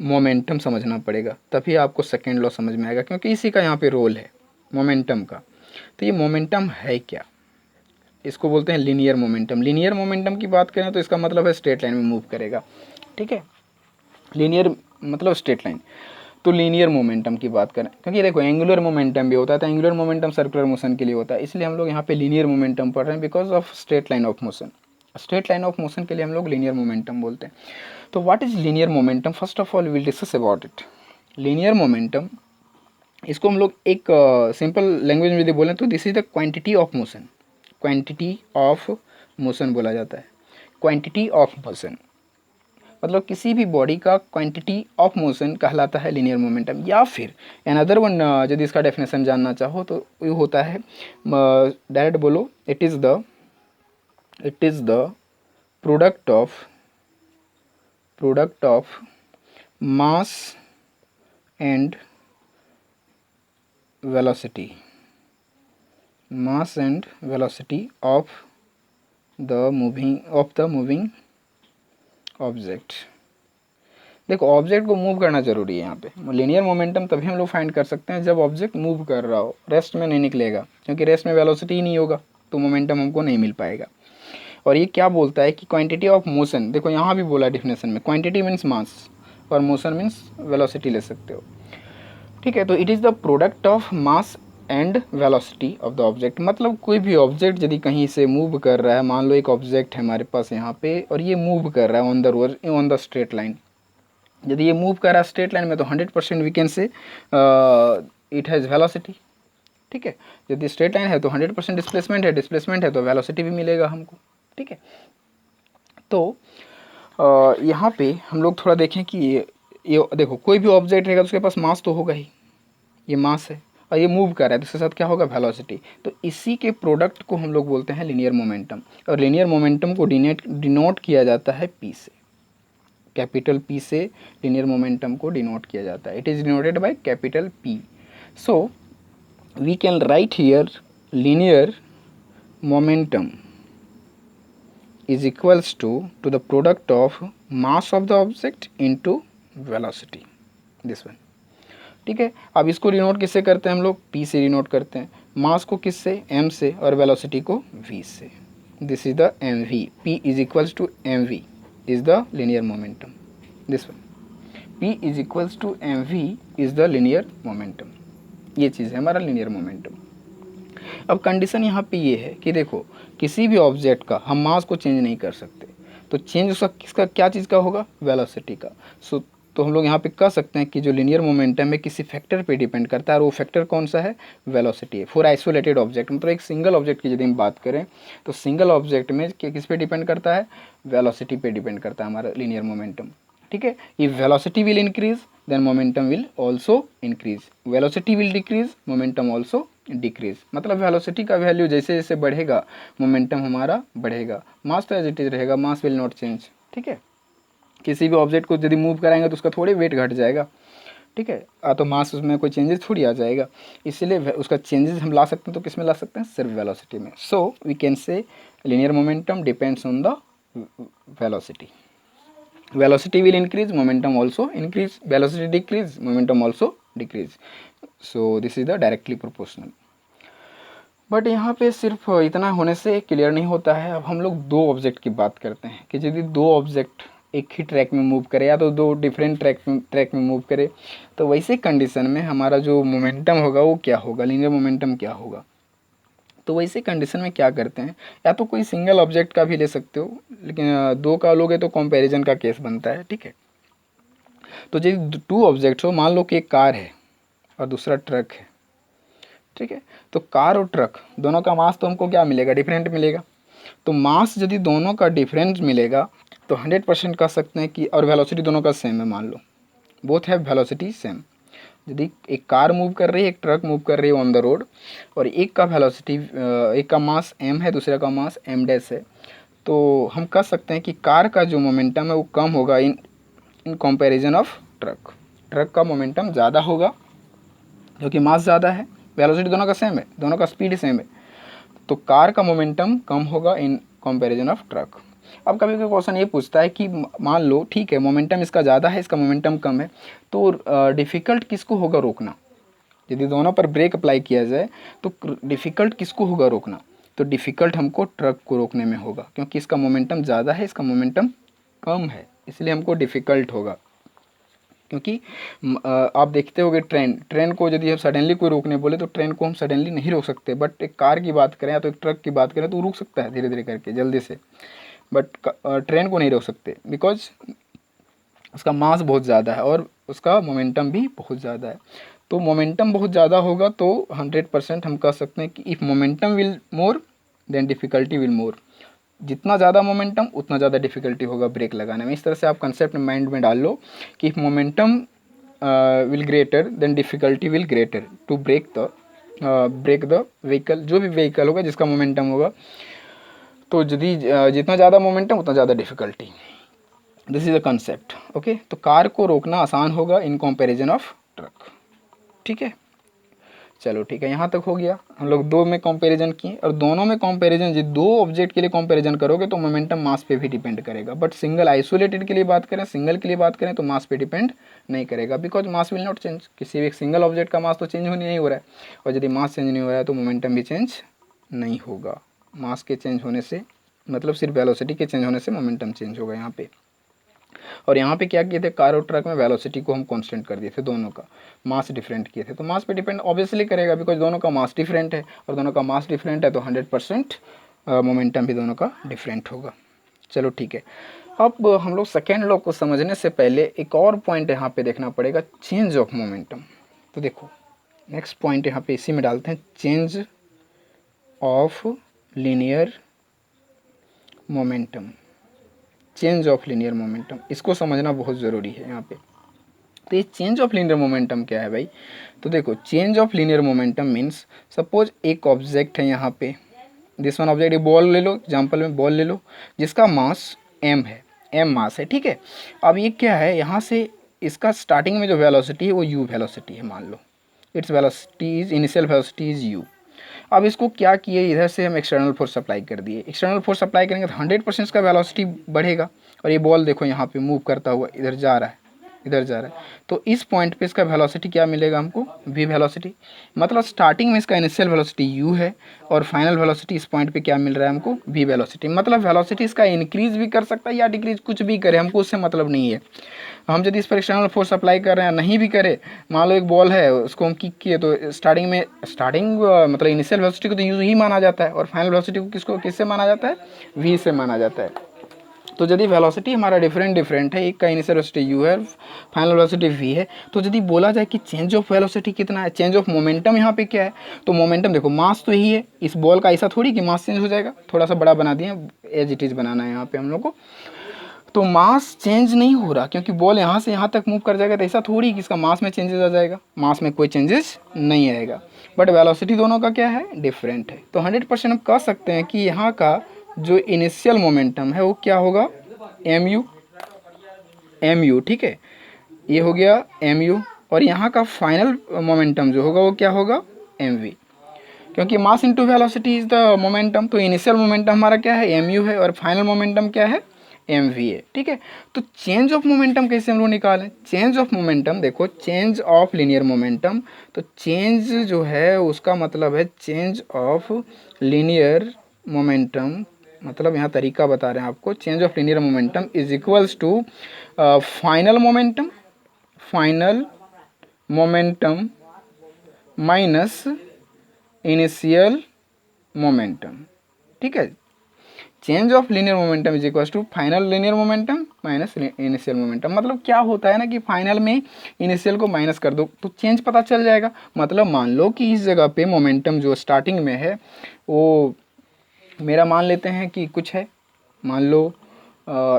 मोमेंटम, समझना पड़ेगा, तभी आपको सेकेंड लॉ समझ में आएगा, क्योंकि इसी का यहाँ पे रोल है मोमेंटम का। तो ये मोमेंटम है क्या? इसको बोलते हैं लीनियर मोमेंटम। लीनियर मोमेंटम की बात करें तो इसका मतलब है स्ट्रेट लाइन में मूव करेगा, ठीक है। लीनियर मतलब स्ट्रेट लाइन। तो लीनियर मोमेंटम की बात करें, क्योंकि देखो एंगुलर मोमेंटम भी होता है, तो एंगुलर मोमेंटम सर्कुलर मोशन के लिए होता है, इसलिए हम लोग यहाँ पे लीनियर मोमेंटम पढ़ रहे हैं because of straight line of motion. Straight line of motion के लिए हम लोग लीनियर मोमेंटम बोलते हैं। तो what is linear momentum? First of all will discuss about it. Linear momentum, इसको हम लोग एक सिंपल लैंग्वेज में यदि बोलें तो this is the quantity of motion, quantity of motion बोला जाता है। क्वांटिटी ऑफ मोशन मतलब किसी भी बॉडी का क्वांटिटी ऑफ मोशन कहलाता है लीनियर मोमेंटम। या फिर अनदर वन यदि इसका डेफिनेशन जानना चाहो तो ये होता है, डायरेक्ट बोलो, it is the product of mass and velocity, mass and velocity of the moving object. देखो ऑब्जेक्ट को मूव करना जरूरी है यहाँ पे। लीनियर मोमेंटम तभी हम लोग फाइंड कर सकते हैं जब ऑब्जेक्ट मूव कर रहा हो, रेस्ट में नहीं निकलेगा, क्योंकि रेस्ट में वेलोसिटी ही नहीं होगा तो मोमेंटम हमको नहीं मिल पाएगा। और ये क्या बोलता है कि क्वांटिटी ऑफ मोशन, देखो यहाँ भी बोला डेफिनेशन में, क्वांटिटी मीन्स मास और मोशन मीन्स वेलोसिटी ले सकते हो, ठीक है। तो it is the product of mass and velocity of the object. मतलब कोई भी ऑब्जेक्ट यदि कहीं से मूव कर रहा है, मान लो एक ऑब्जेक्ट है हमारे पास यहाँ पे और ये मूव कर रहा है ऑन द स्ट्रेट लाइन, यदि ये मूव कर रहा है स्ट्रेट लाइन में तो 100% we can say it has velocity, ठीक है। यदि स्ट्रेट लाइन है तो 100% डिस्प्लेसमेंट है तो वेलोसिटी भी मिलेगा हमको, ठीक है। तो यहाँ पे हम लोग थोड़ा देखें कि ये देखो कोई भी ऑब्जेक्ट रहेगा तो उसके पास मास तो होगा ही, ये मास है और ये मूव कर रहा है तो इसके साथ क्या होगा? वेलोसिटी। तो इसी के प्रोडक्ट को हम लोग बोलते हैं लीनियर मोमेंटम। और लीनियर मोमेंटम को डिनोट किया जाता है पी से, कैपिटल पी से लीनियर मोमेंटम को डिनोट किया जाता है। It is denoted by capital P. So we can write here linear momentum is equals to the product of mass of the object into velocity, this one, ठीक है। अब इसको denote किससे करते हैं हम लोग? p से डिनोट करते हैं, मास को किससे? m से, और वेलोसिटी को v से। This is the mv, p is equals to mv is the linear momentum, this one, p is equals to mv is the linear momentum. ये चीज़ है हमारा लीनियर मोमेंटम। अब कंडीशन यहाँ पे ये है कि देखो किसी भी ऑब्जेक्ट का हम मास को चेंज नहीं कर सकते, तो चेंज उसका किसका, क्या चीज़ का होगा? वेलोसिटी का। सो तो हम लोग यहाँ पे कह सकते हैं कि जो लीनियर मोमेंटम है किसी फैक्टर पे डिपेंड करता है, और वो फैक्टर कौन सा है? वेलोसिटी है। फॉर आइसोलेटेड ऑब्जेक्ट, मतलब एक सिंगल ऑब्जेक्ट की यदि हम बात करें तो सिंगल ऑब्जेक्ट में किस पे डिपेंड करता है? वेलोसिटी पे डिपेंड करता है हमारा लीनियर मोमेंटम, ठीक है। If velocity will increase then momentum will also increase, velocity will decrease, momentum also decrease। मतलब वेलोसिटी का वैल्यू जैसे जैसे बढ़ेगा मोमेंटम हमारा बढ़ेगा। मास तो एज इट इज रहेगा, मास विल नॉट चेंज, ठीक है। किसी भी ऑब्जेक्ट को यदि मूव कराएंगे तो उसका थोड़ी वेट घट जाएगा, ठीक है, तो मास उसमें कोई चेंजेस थोड़ी आ जाएगा, इसलिए उसका चेंजेस हम ला सकते हैं तो किस में ला सकते हैं? सिर्फ वेलोसिटी में। So we can say linear momentum depends on the velocity. Velocity will increase, momentum also increase, velocity decrease, momentum also decrease, so this is the directly proportional। But यहाँ पे सिर्फ इतना होने से क्लियर नहीं होता है। अब हम लोग दो ऑब्जेक्ट की बात करते हैं कि यदि दो ऑब्जेक्ट एक ही ट्रैक में मूव करे या तो दो डिफरेंट ट्रैक में मूव करे, तो वैसे कंडीशन में हमारा जो मोमेंटम होगा वो क्या होगा, लीनियर मोमेंटम क्या होगा। तो वैसे कंडीशन में क्या करते हैं, या तो कोई सिंगल ऑब्जेक्ट का भी ले सकते हो, लेकिन दो का लोगे तो कंपैरिजन का केस बनता है, ठीक है। तो जब टू ऑब्जेक्ट हो, मान लो कि एक कार है और दूसरा ट्रक है, ठीक है। तो कार और ट्रक दोनों का मास तो हमको क्या मिलेगा, डिफरेंट मिलेगा। तो मास यदि दोनों का डिफरेंट मिलेगा तो 100% कह सकते हैं कि, और वेलोसिटी दोनों का सेम है, मान लो बोथ है वेलोसिटी सेम। यदि एक कार मूव कर रही है, एक ट्रक मूव कर रही है ऑन द रोड, और एक का वेलोसिटी, एक का मास m है, दूसरे का मास m डैश है, तो हम कह सकते हैं कि कार का जो मोमेंटम है वो कम होगा in comparison of truck. Truck का मोमेंटम ज़्यादा होगा क्योंकि मास ज़्यादा है, वेलोसिटी दोनों का सेम है, दोनों का स्पीड सेम है, तो कार का मोमेंटम कम होगा इन कंपैरिजन ऑफ ट्रक। अब कभी कभी क्वेश्चन ये पूछता है कि मान लो ठीक है मोमेंटम इसका ज़्यादा है, इसका मोमेंटम कम है, तो डिफ़िकल्ट किसको होगा रोकना। यदि दोनों पर ब्रेक अप्लाई किया जाए तो डिफ़िकल्ट किसको होगा रोकना, तो डिफ़िकल्ट हमको ट्रक को रोकने में होगा, क्योंकि इसका मोमेंटम ज़्यादा है, इसका मोमेंटम कम है, इसलिए हमको डिफ़िकल्ट होगा। क्योंकि आप देखते होगे ट्रेन को यदि हम सडनली कोई रोकने बोले तो ट्रेन को हम सडनली नहीं रोक सकते, बट एक कार की बात करें या तो एक ट्रक की बात करें तो रुक सकता है धीरे धीरे करके जल्दी से, बट ट्रेन को नहीं रोक सकते, बिकॉज उसका मास बहुत ज़्यादा है और उसका मोमेंटम भी बहुत ज़्यादा है। तो मोमेंटम बहुत ज़्यादा होगा तो 100% हम कह सकते हैं कि if momentum will more than difficulty will more. जितना ज़्यादा मोमेंटम उतना ज़्यादा डिफ़िकल्टी होगा ब्रेक लगाने में। इस तरह से आप कंसेप्ट माइंड में डाल लो कि if momentum will greater then difficulty will greater to break the vehicle. जो भी व्हीकल होगा जिसका मोमेंटम होगा, तो यदि जितना ज़्यादा मोमेंटम उतना ज़्यादा difficulty. This is a concept, okay. तो कार को रोकना आसान होगा इन कंपैरिजन ऑफ ट्रक, ठीक है। चलो ठीक है, यहाँ तक हो गया। हम लोग दो में कंपैरिजन किए, और दोनों में कंपैरिजन, जो दो ऑब्जेक्ट के लिए कंपैरिजन करोगे तो मोमेंटम मास पे भी डिपेंड करेगा, बट सिंगल आइसोलेटेड के लिए बात करें, सिंगल के लिए बात करें तो मास पे डिपेंड नहीं करेगा, because mass will not change. किसी भी एक सिंगल ऑब्जेक्ट का मास तो चेंज नहीं हो रहा है, और यदि मास चेंज नहीं हो रहा है तो मोमेंटम भी चेंज नहीं होगा। मास के चेंज होने से मतलब सिर्फ वेलोसिटी के चेंज होने से मोमेंटम चेंज होगा यहाँ पे। और यहाँ पे क्या किए थे, कार और ट्रक में वेलोसिटी को हम कांस्टेंट कर दिए थे, दोनों का मास डिफरेंट किए थे, तो मास पे डिपेंड ऑब्वियसली करेगा, बिकॉज दोनों का मास डिफरेंट है, और दोनों का मास डिफरेंट है तो 100% मोमेंटम भी दोनों का डिफरेंट होगा। चलो ठीक है, अब हम लोग सेकेंड लॉ को समझने से पहले एक और पॉइंट यहाँ पे देखना पड़ेगा, चेंज ऑफ मोमेंटम। तो देखो नेक्स्ट पॉइंट यहाँ पे इसी में डालते हैं, change of linear momentum. Change of linear momentum, इसको समझना बहुत ज़रूरी है यहाँ पे। तो ये चेंज ऑफ लीनियर मोमेंटम क्या है भाई, तो देखो change of linear momentum means, suppose एक ऑब्जेक्ट है यहाँ पे, दिस वन ऑब्जेक्ट, ये बॉल ले लो, एग्जाम्पल में बॉल ले लो, जिसका मास m है, m मास है, ठीक है। अब ये क्या है, यहाँ से इसका स्टार्टिंग में जो वेलोसिटी है वो u वेलोसिटी है, मान लो it's velocity is, initial velocity is u। अब इसको क्या किए, इधर से हम एक्सटर्नल फोर्स अप्लाई कर दिए, एक्सटर्नल फोर्स अप्लाई करेंगे तो 100% इसका वेलोसिटी बढ़ेगा, और ये बॉल देखो यहाँ पे मूव करता हुआ इधर जा रहा है, इधर जा रहा है, तो इस पॉइंट पे इसका वेलोसिटी क्या मिलेगा हमको, v वेलोसिटी। मतलब स्टार्टिंग में इसका इनिशियल वेलोसिटी u है, और फाइनल वेलोसिटी इस पॉइंट पे क्या मिल रहा है हमको, v वेलोसिटी। मतलब वेलोसिटी इसका इंक्रीज भी कर सकता है या डिक्रीज, कुछ भी करे, हमको उससे मतलब नहीं है। हम यदि इस पर एक्सटर्नल फोर्स अप्लाई कर रहे हैं, नहीं भी करे, मान लो एक बॉल है उसको हम किक किए, तो स्टार्टिंग मतलब इनिशियल वेलोसिटी को तो u ही माना जाता है, और फाइनल वेलोसिटी को किससे माना जाता है, v से माना जाता है। तो यदि वेलोसिटी हमारा डिफरेंट है, एक का इनिशियल वेलोसिटी u है, फाइनल वेलोसिटी v है, तो यदि बोला जाए कि चेंज ऑफ वेलोसिटी कितना है, चेंज ऑफ मोमेंटम यहाँ पे क्या है, तो मोमेंटम देखो मास तो यही है, इस बॉल का ऐसा थोड़ी कि मास चेंज हो जाएगा, थोड़ा सा बड़ा बना दिए, एज इट इज़ बनाना है यहाँ पे हम लोग को, तो मास चेंज नहीं हो रहा, क्योंकि बॉल यहाँ से यहाँ तक मूव कर जाएगा, तो ऐसा थोड़ी कि इसका मास में चेंजेस आ जाएगा, मास में कोई चेंजेस नहीं आएगा, बट वेलोसिटी दोनों का क्या है, डिफरेंट है। तो 100% हम कह सकते हैं कि यहाँ का जो इनिशियल मोमेंटम है वो क्या होगा, mu, ठीक है, ये हो गया mu, और यहाँ का फाइनल मोमेंटम जो होगा वो क्या होगा, mv, क्योंकि mass into velocity is the momentum. तो इनिशियल मोमेंटम हमारा क्या है, mu है, और फाइनल मोमेंटम क्या है, mv है, ठीक है। तो चेंज ऑफ मोमेंटम कैसे हम लोग निकालें, चेंज ऑफ मोमेंटम देखो, चेंज ऑफ लीनियर मोमेंटम, तो चेंज जो है उसका मतलब है चेंज ऑफ लीनियर मोमेंटम, मतलब यहाँ तरीका बता रहे हैं आपको, change of linear momentum is equals to final momentum minus initial momentum. ठीक है, change of linear momentum is equal to final linear momentum minus initial momentum. मतलब क्या होता है ना कि फाइनल में इनिशियल को माइनस कर दो तो चेंज पता चल जाएगा। मतलब मान लो कि इस जगह पे मोमेंटम जो स्टार्टिंग में है वो मेरा मान लेते हैं कि कुछ है, मान लो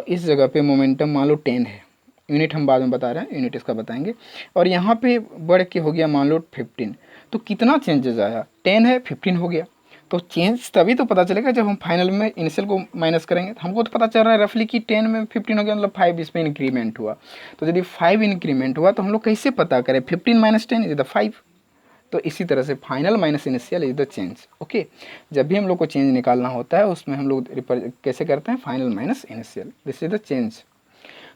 इस जगह पे मोमेंटम मान लो 10 है, यूनिट हम बाद में बता रहे हैं, यूनिट इसका बताएंगे। और यहाँ पे बढ़ के हो गया मान लो 15, तो कितना चेंजेस आया, 10 है 15 हो गया। तो चेंज तभी तो पता चलेगा जब हम फाइनल में इनिशियल को माइनस करेंगे। तो हमको तो पता चल रहा है रफली कि 10 में 15 हो गया, मतलब 5 इसमें इंक्रीमेंट हुआ। तो यदि 5 इंक्रीमेंट हुआ तो हम लोग कैसे पता करें, 15 माइनस 10 इज द 5। तो इसी तरह से final minus initial is the change. Okay, जब भी हम लोग को चेंज निकालना होता है उसमें हम लोग कैसे करते हैं, final minus initial, this is the change.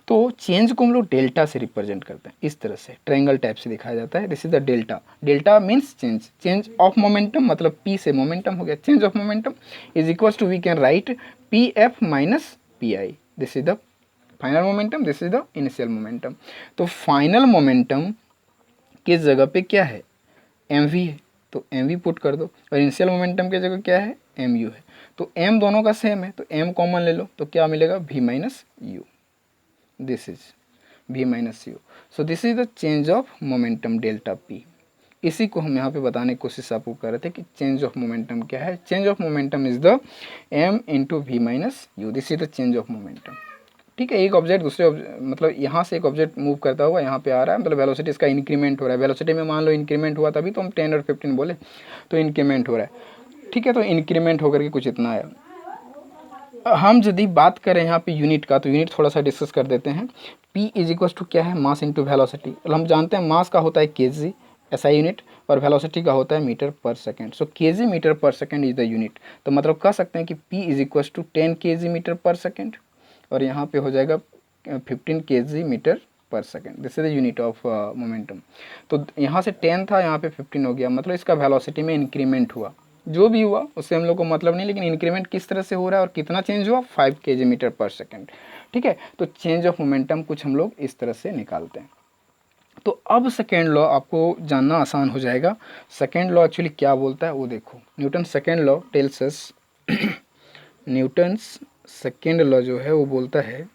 तो चेंज को हम लोग डेल्टा से रिप्रेजेंट करते हैं, इस तरह से ट्रायंगल टाइप से दिखाया जाता है, this is the delta. Delta means change, change of momentum, मतलब पी से मोमेंटम हो गया, change of momentum is equal to we can write P F minus P I, this is the final momentum, this is the initial momentum. तो final momentum किस जगह पे क्या है, एम वी है, तो एम वी पुट कर दो, और इनिशियल मोमेंटम की जगह क्या है, एम यू है। तो एम दोनों का सेम है तो एम कॉमन ले लो, तो क्या मिलेगा, V minus U, this is v minus U. So this is the change of momentum delta p। इसी को हम यहाँ पे बताने की कोशिश आपको कर रहे थे कि चेंज ऑफ मोमेंटम क्या है। Change of momentum is the m into V minus U, this is the change of momentum. ठीक है, एक ऑब्जेक्ट दूसरे मतलब यहाँ से एक ऑब्जेक्ट मूव करता हुआ यहाँ पे आ रहा है, मतलब वेलोसिटी इसका इंक्रीमेंट हो रहा है। वेलोसिटी में मान लो इंक्रीमेंट हुआ तभी तो हम 10 और 15 बोले, तो इंक्रीमेंट हो रहा है। ठीक है, तो इंक्रीमेंट होकर के कुछ इतना आया। हम यदि बात करें यहाँ पे यूनिट का, तो यूनिट थोड़ा सा डिस्कस कर देते हैं। P इज इक्वल टू क्या है, मास इंटू वेलोसिटी। हम जानते हैं मास का होता है kg SI यूनिट, और वेलोसिटी का होता है metre per second. So kg metre per second is the unit. तो मतलब कह सकते हैं कि P is equal to 10 kg metre per second, और यहाँ पे हो जाएगा 15 kg metre per second, this is the unit of momentum. तो यहाँ से 10 था, यहाँ पे 15 हो गया, मतलब इसका वेलोसिटी में इंक्रीमेंट हुआ। जो भी हुआ उससे हम लोग को मतलब नहीं, लेकिन इंक्रीमेंट किस तरह से हो रहा है और कितना चेंज हुआ, 5 kg मीटर पर सेकंड। ठीक है, तो चेंज ऑफ मोमेंटम कुछ हम लोग इस तरह से निकालते हैं। तो अब सेकेंड लॉ आपको जानना आसान हो जाएगा। सेकेंड लॉ एक्चुअली क्या बोलता है वो देखो, Newton second law tells us Newton's second law जो है वो बोलता है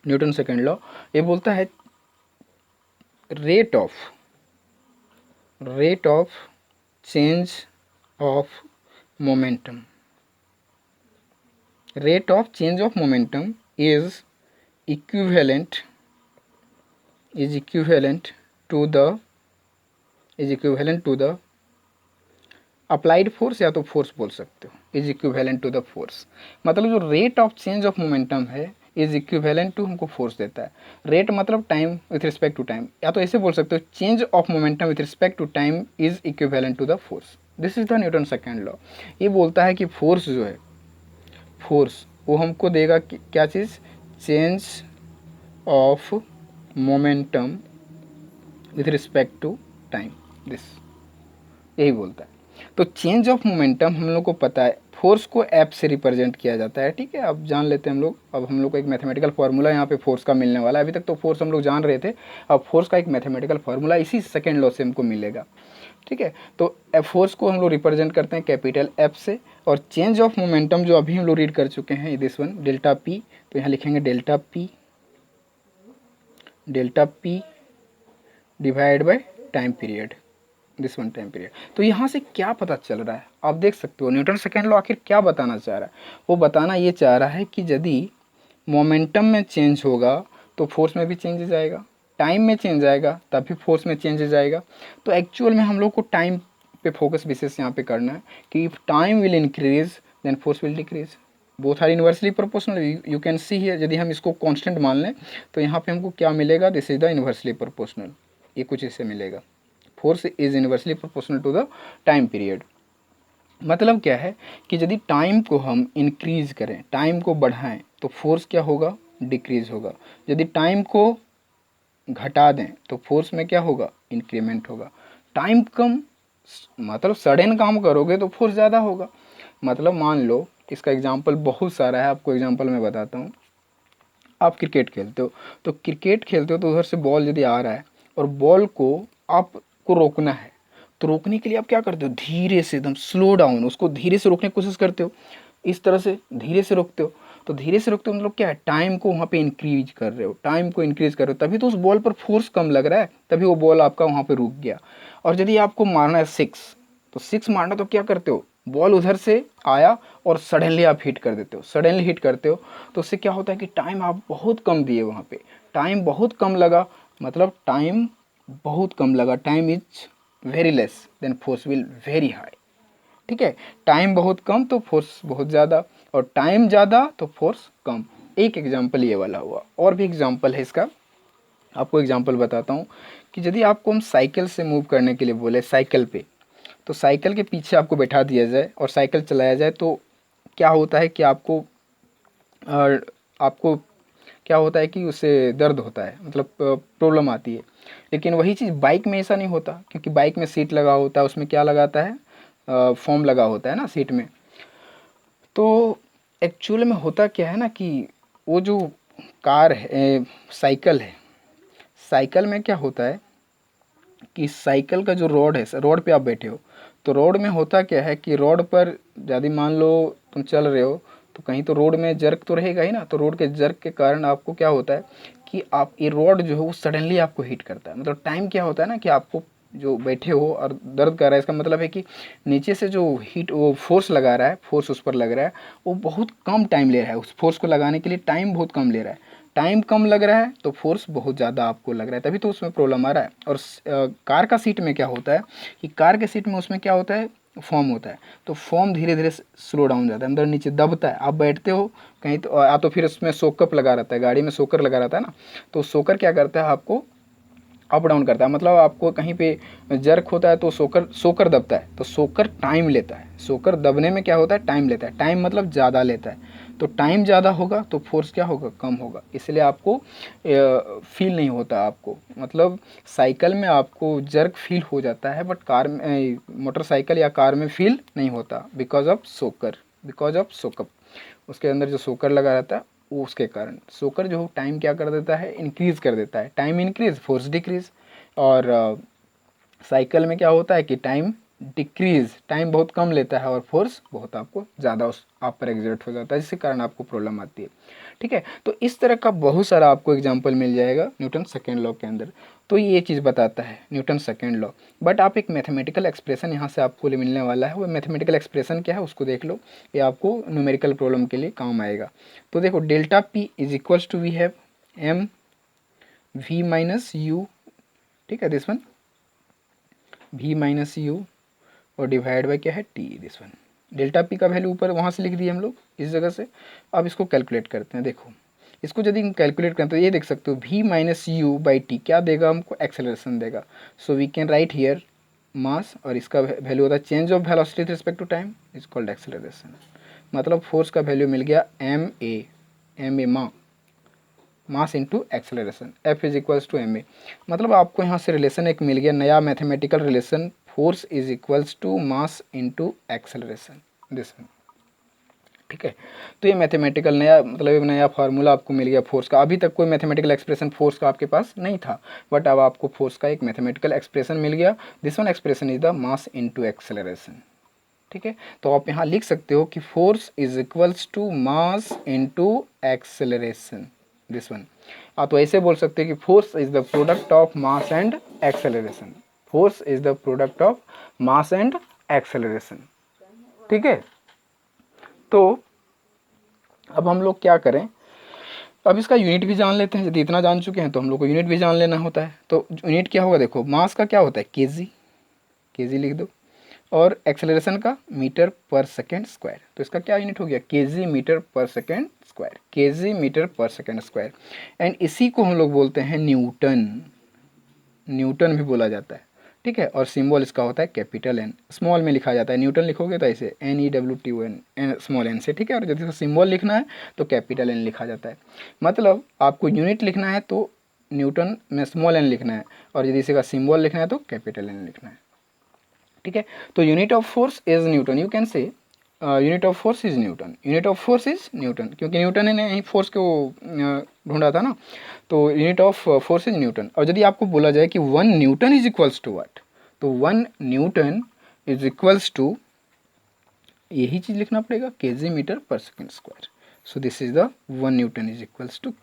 न्यूटन सेकेंड लॉ ये बोलता है rate of change of momentum, rate of change of momentum is equivalent to the applied force, या तो फोर्स बोल सकते हो, is equivalent to the force. मतलब जो rate of change of momentum है इज इक्विवेलेंट टू हमको फोर्स देता है। रेट मतलब time with respect to time, या तो ऐसे बोल सकते हो change of momentum with respect to time is equivalent to the force, this is the Newton second law. ये बोलता है कि फोर्स जो है, फोर्स वो हमको देगा क्या चीज़, change of momentum with respect to time, this यही बोलता है। तो चेंज ऑफ मोमेंटम हम लोग को पता है, फोर्स को एफ से रिप्रेजेंट किया जाता है। ठीक है, अब जान लेते हैं हम लोग। अब हम लोग को एक मैथमेटिकल फार्मूला यहाँ पे फोर्स का मिलने वाला है। अभी तक तो फोर्स हम लोग जान रहे थे, अब फोर्स का एक मैथमेटिकल फार्मूला इसी सेकेंड लॉ से हमको मिलेगा। ठीक है, तो फोर्स को हम लोग रिप्रेजेंट करते हैं कैपिटल एफ से, और चेंज ऑफ मोमेंटम जो अभी हम लोग रीड कर चुके हैं दिस वन डेल्टा पी, तो यहाँ लिखेंगे delta P divide by time period, this one time period. तो यहाँ से क्या पता चल रहा है, आप देख सकते हो न्यूटन सेकेंड लॉ आखिर क्या बताना चाह रहा है। वो बताना ये चाह रहा है कि यदि मोमेंटम में चेंज होगा तो फोर्स में भी चेंजेस आएगा, टाइम में चेंज आएगा तब भी फोर्स में चेंजेस आएगा। तो एक्चुअल में हम लोग को टाइम पे फोकस विशेष यहाँ पे करना है कि if time will increase then force will decrease, both are inversely proportional. You can see here, यदि हम इसको कांस्टेंट मान लें तो यहाँ पे हमको क्या मिलेगा, this is the inversely proportional, ये कुछ इससे मिलेगा, force is inversely proportional to the time period. मतलब क्या है कि यदि टाइम को हम इंक्रीज करें, टाइम को बढ़ाएं, तो फोर्स क्या होगा, डिक्रीज होगा। यदि टाइम को घटा दें तो फोर्स में क्या होगा, इंक्रीमेंट होगा। टाइम कम मतलब सडन काम करोगे तो फोर्स ज़्यादा होगा। मतलब मान लो, इसका एग्जांपल बहुत सारा है, आपको एग्जांपल मैं बताता हूँ। आप क्रिकेट खेलते हो, तो क्रिकेट खेलते हो तो उधर से बॉल यदि आ रहा है और बॉल को आपको रोकना है, तो रोकने के लिए आप क्या करते हो, धीरे से एकदम स्लो डाउन उसको धीरे से रोकने की कोशिश करते हो, इस तरह से धीरे से रोकते हो। तो धीरे से रोकते हो मतलब क्या है, टाइम को वहाँ पे इंक्रीज कर रहे हो, टाइम को इंक्रीज कर रहे हो, तभी तो उस बॉल पर फोर्स कम लग रहा है, तभी वो बॉल आपका वहाँ पे रुक गया। और यदि आपको मारना है सिक्स, तो सिक्स मारना, तो क्या करते हो, बॉल उधर से आया और सडनली आप हिट कर देते हो, सडनली हिट करते हो, तो उससे क्या होता है कि टाइम आप बहुत कम दिए वहाँ पे, टाइम बहुत कम लगा, मतलब टाइम बहुत कम लगा, time is very less than force will very high. ठीक है, टाइम बहुत कम तो फोर्स बहुत ज़्यादा, और टाइम ज़्यादा तो फोर्स कम। एक एग्जाम्पल ये वाला हुआ, और भी एग्जाम्पल है इसका, आपको एग्जाम्पल बताता हूँ कि यदि आपको हम साइकिल से मूव करने के लिए बोले, साइकिल पे, तो साइकिल के पीछे आपको बैठा दिया जाए और साइकिल चलाया जाए, तो क्या होता है कि आपको आपको क्या होता है कि उससे दर्द होता है, मतलब प्रॉब्लम आती है। लेकिन वही चीज़ बाइक में ऐसा नहीं होता, क्योंकि बाइक में सीट लगा होता है, उसमें क्या लगाता है, फोम लगा होता है ना सीट में। तो एक्चुअल में होता क्या है ना कि वो जो कार है, साइकिल है, साइकिल में क्या होता है कि साइकिल का जो रोड है, रोड पे आप बैठे हो, तो रोड में होता क्या है कि रोड पर यदि मान लो तुम चल रहे हो, तो कहीं तो रोड में जर्क तो रहेगा ही ना, तो रोड के जर्क के कारण आपको क्या होता है कि आप ये रोड जो है वो सडनली आपको हिट करता है। मतलब टाइम क्या होता है ना कि आपको जो बैठे हो और दर्द कर रहा है, इसका मतलब है कि नीचे से जो हीट वो फोर्स लगा रहा है, फोर्स उस पर लग रहा है, वो बहुत कम टाइम ले रहा है, उस फोर्स को लगाने के लिए टाइम बहुत कम ले रहा है, टाइम कम लग रहा है तो फोर्स बहुत ज़्यादा आपको लग रहा है, तभी तो उसमें प्रॉब्लम आ रहा है। और कार का सीट में क्या होता है कि कार के सीट में उसमें क्या होता है, फॉर्म होता है, तो फॉर्म धीरे धीरे स्लो डाउन जाता है, अंदर नीचे दबता है, आप बैठते हो कहीं तो या तो फिर उसमें सोकअप लगा रहता है, गाड़ी में सोकर लगा रहता है ना, तो सोकर क्या करता है, आपको अप डाउन करता है, मतलब आपको कहीं पे जर्क होता है तो सोकर सोकर दबता है, तो सोकर टाइम लेता है, सोकर दबने में क्या होता है, टाइम लेता है, टाइम मतलब ज़्यादा लेता है, तो टाइम ज़्यादा होगा तो फोर्स क्या होगा, कम होगा, इसलिए आपको फील नहीं होता आपको, मतलब साइकिल में आपको जर्क फील हो जाता है, बट कार में, मोटरसाइकिल या कार में फील नहीं होता, बिकॉज ऑफ सोकर, बिकॉज ऑफ सोकअप, उसके अंदर जो सोकर लगा रहता है वो, उसके कारण सोकर जो टाइम क्या कर देता है, इंक्रीज़ कर देता है, टाइम इंक्रीज फोर्स डिक्रीज। और साइकिल में क्या होता है कि टाइम डिक्रीज, टाइम बहुत कम लेता है और फोर्स बहुत आपको ज़्यादा उस आप पर एग्जर्ट हो जाता है, जिसके कारण आपको प्रॉब्लम आती है। ठीक है, तो इस तरह का बहुत सारा आपको एग्जाम्पल मिल जाएगा न्यूटन सेकेंड लॉ के अंदर। तो ये चीज़ बताता है न्यूटन सेकेंड लॉ, बट आप एक मैथमेटिकल एक्सप्रेशन यहाँ से आपको मिलने वाला है, वो मैथमेटिकल एक्सप्रेशन क्या है उसको देख लो, ये आपको न्यूमेरिकल प्रॉब्लम के लिए काम आएगा। तो देखो, delta P is equals to we have M V minus U, ठीक है, this one v minus U, और डिवाइड बाई क्या है, T, this one. Delta P का वैल्यू ऊपर वहाँ से लिख दिए हम लोग इस जगह से। अब इसको कैलकुलेट करते हैं, देखो इसको यदि हम कैलकुलेट करें तो ये देख सकते हो v minus u by t क्या देगा हमको, एक्सेलरेशन देगा। So we can write here mass, और इसका वैल्यू होता है change of velocity with respect to time is called acceleration. मतलब फोर्स का वैल्यू मिल गया m a mass into acceleration, F is equals to m a. मतलब आपको यहाँ से रिलेशन एक मिल गया, नया mathematical relation, force is equals to mass into acceleration, this one. ठीक है, तो ये मैथमेटिकल नया, मतलब एक नया फार्मूला आपको मिल गया फोर्स का। अभी तक कोई मैथमेटिकल एक्सप्रेशन फोर्स का आपके पास नहीं था, बट अब आपको फोर्स का एक मैथमेटिकल एक्सप्रेशन मिल गया। This one expression is the mass into acceleration. ठीक है, तो आप यहाँ लिख सकते हो कि force is equals to mass into acceleration, this one. आप तो ऐसे बोल सकते हैं कि force is the product of mass and acceleration, force is the product of mass and acceleration. ठीक है, तो अब हम लोग क्या करें, अब इसका यूनिट भी जान लेते हैं, यदि इतना जान चुके हैं तो हम लोग को यूनिट भी जान लेना होता है। तो यूनिट क्या होगा, देखो मास का क्या होता है, केजी, केजी लिख दो, और एक्सेलरेशन का मीटर पर सेकेंड स्क्वायर, तो इसका क्या यूनिट हो गया, KG metre per second square, KG metre per second square. And इसी को हम लोग बोलते हैं न्यूटन, न्यूटन भी बोला जाता है। ठीक है, और सिंबल इसका होता है कैपिटल एन, स्मॉल में लिखा जाता है, न्यूटन लिखोगे तो ऐसे NEWTON, एन स्मॉल एन से। ठीक है, और यदि सिंबल लिखना है तो कैपिटल एन लिखा जाता है। मतलब आपको यूनिट लिखना है तो न्यूटन में स्मॉल एन लिखना है, और यदि इसी का सिंबल लिखना है तो कैपिटल एन लिखना है। ठीक है। तो unit of force is newton, you can say unit of force is newton, unit of force is newton, क्योंकि न्यूटन ने ही फोर्स को ढूंढा था ना, तो unit of force is newton. और यदि आपको बोला जाए कि 1 Newton is equals to what, तो 1 न्यूटन इज इक्वल्स टू, यही चीज़ लिखना पड़ेगा, KG metre per second square. So this is the 1 Newton is equals to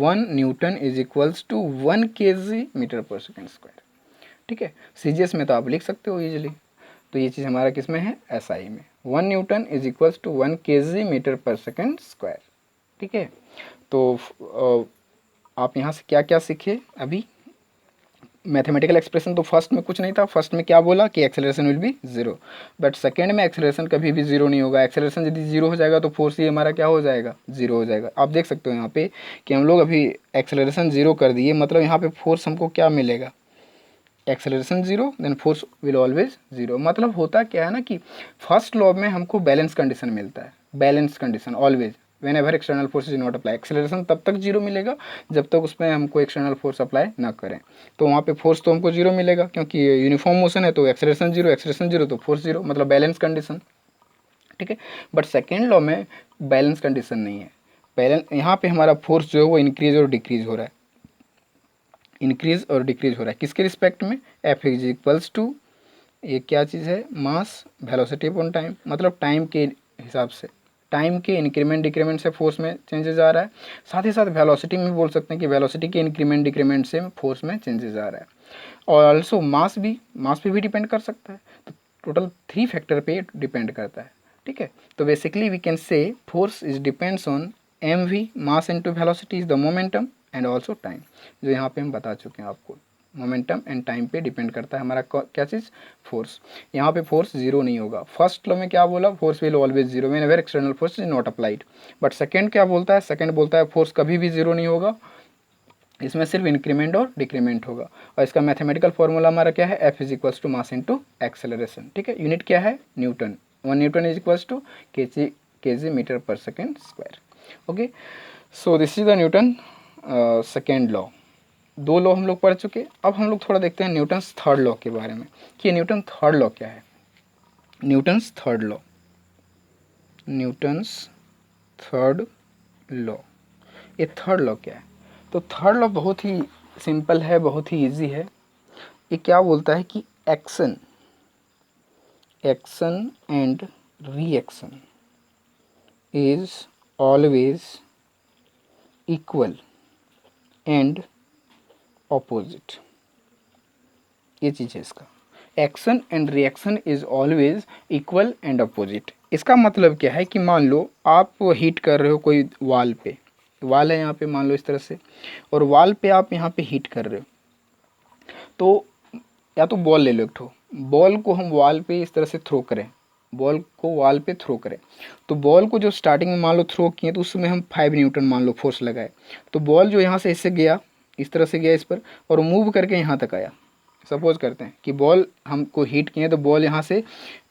1 Newton is equals to 1 KG metre per second square. ठीक है, CGS में तो आप लिख सकते हो इजीली। तो ये चीज़ हमारा किस में है, एसआई में। 1 Newton is equals to 1 KG metre per second square. ठीक है, तो आप यहाँ से क्या क्या सीखे अभी, मैथमेटिकल एक्सप्रेशन तो फर्स्ट में कुछ नहीं था, फर्स्ट में क्या बोला कि acceleration will be zero, but second में एक्सेलरेशन कभी भी जीरो नहीं होगा। एक्सेलरेशन यदि जीरो हो जाएगा तो फोर्स ही हमारा क्या हो जाएगा, जीरो हो जाएगा। आप देख सकते हो यहाँ पे कि हम लोग अभी एक्सेलरेशन जीरो कर दिए, मतलब यहाँ पे फोर्स हमको क्या मिलेगा, acceleration zero, then force will always zero. मतलब होता क्या है ना कि फर्स्ट लॉ में हमको बैलेंस कंडीशन मिलता है, balance condition always when ever external force is not apply. Acceleration तब तक जीरो मिलेगा जब तक उसमें हमको एक्सटर्नल फोर्स अप्लाई ना करें, तो वहाँ पे फोर्स तो हमको जीरो मिलेगा, क्योंकि यूनिफॉर्म मोशन है तो एक्सेलरेशन जीरो तो फोर्स जीरो, मतलब बैलेंस कंडीशन। ठीक है, बट सेकेंड लॉ में बैलेंस कंडीशन नहीं है, बैलेंस यहाँ पे हमारा फोर्स जो है वो इंक्रीज और डिक्रीज हो रहा है, इंक्रीज और डिक्रीज हो रहा है किसके रिस्पेक्ट में, एफ इज इक्वल्स टू, ये क्या चीज़ है, मास वेलोसिटी अपॉन टाइम, मतलब टाइम के हिसाब से, टाइम के इंक्रीमेंट डिक्रीमेंट से फोर्स में चेंजेस आ रहा है। साथ ही साथ वेलोसिटी में बोल सकते हैं कि वेलोसिटी के इंक्रीमेंट डिक्रीमेंट से फोर्स में चेंजेस आ रहा है। और ऑल्सो मास पे भी डिपेंड कर सकता है। तो टोटल 3 फैक्टर पे डिपेंड करता है। ठीक है, तो basically we can say force is depends on M V, mass into velocity is the momentum and also time, जो यहाँ पे हम बता चुके हैं आपको, मोमेंटम एंड टाइम पे डिपेंड करता है हमारा क्या चीज़, फोर्स। यहाँ पे फोर्स जीरो नहीं होगा। फर्स्ट लॉ में क्या बोला, force will always zero when ever external force is not applied. But second क्या बोलता है, सेकंड बोलता है फोर्स कभी भी जीरो नहीं होगा, इसमें सिर्फ इंक्रीमेंट और डिक्रीमेंट होगा। और इसका मैथमेटिकल फॉर्मूला हमारा क्या है, F is equals to mass into acceleration. ठीक है, यूनिट क्या है, Newton. 1 Newton is equals to kg metre per second square. Okay, so this is the Newton second law. 2 law हम लोग पढ़ चुके। अब हम लोग थोड़ा देखते हैं न्यूटन्स थर्ड लॉ के बारे में कि न्यूटन थर्ड लॉ क्या है। Newton's third law, Newton's third law, ये थर्ड लॉ क्या है। तो थर्ड लॉ बहुत ही सिंपल है, बहुत ही इजी है। ये क्या बोलता है कि action and reaction is always equal and opposite. ये चीज़ है इसका, action and reaction is always equal and opposite. इसका मतलब क्या है कि मान लो आप हीट कर रहे हो कोई वाल पे, वाल है यहाँ पे मान लो इस तरह से, और वाल पे आप यहाँ पे हीट कर रहे हो, तो या तो बॉल ले लो एक ठो, बॉल को हम वाल पे इस तरह से थ्रो करें, बॉल को वाल पे थ्रो करें, तो बॉल को जो स्टार्टिंग में मान लो थ्रो किए तो उसमें हम 5 न्यूटन मान लो फोर्स लगाए, तो बॉल जो यहाँ से इससे गया, इस तरह से गया इस पर, और मूव करके यहाँ तक आया। सपोज करते हैं कि बॉल हमको हीट किए तो बॉल यहाँ से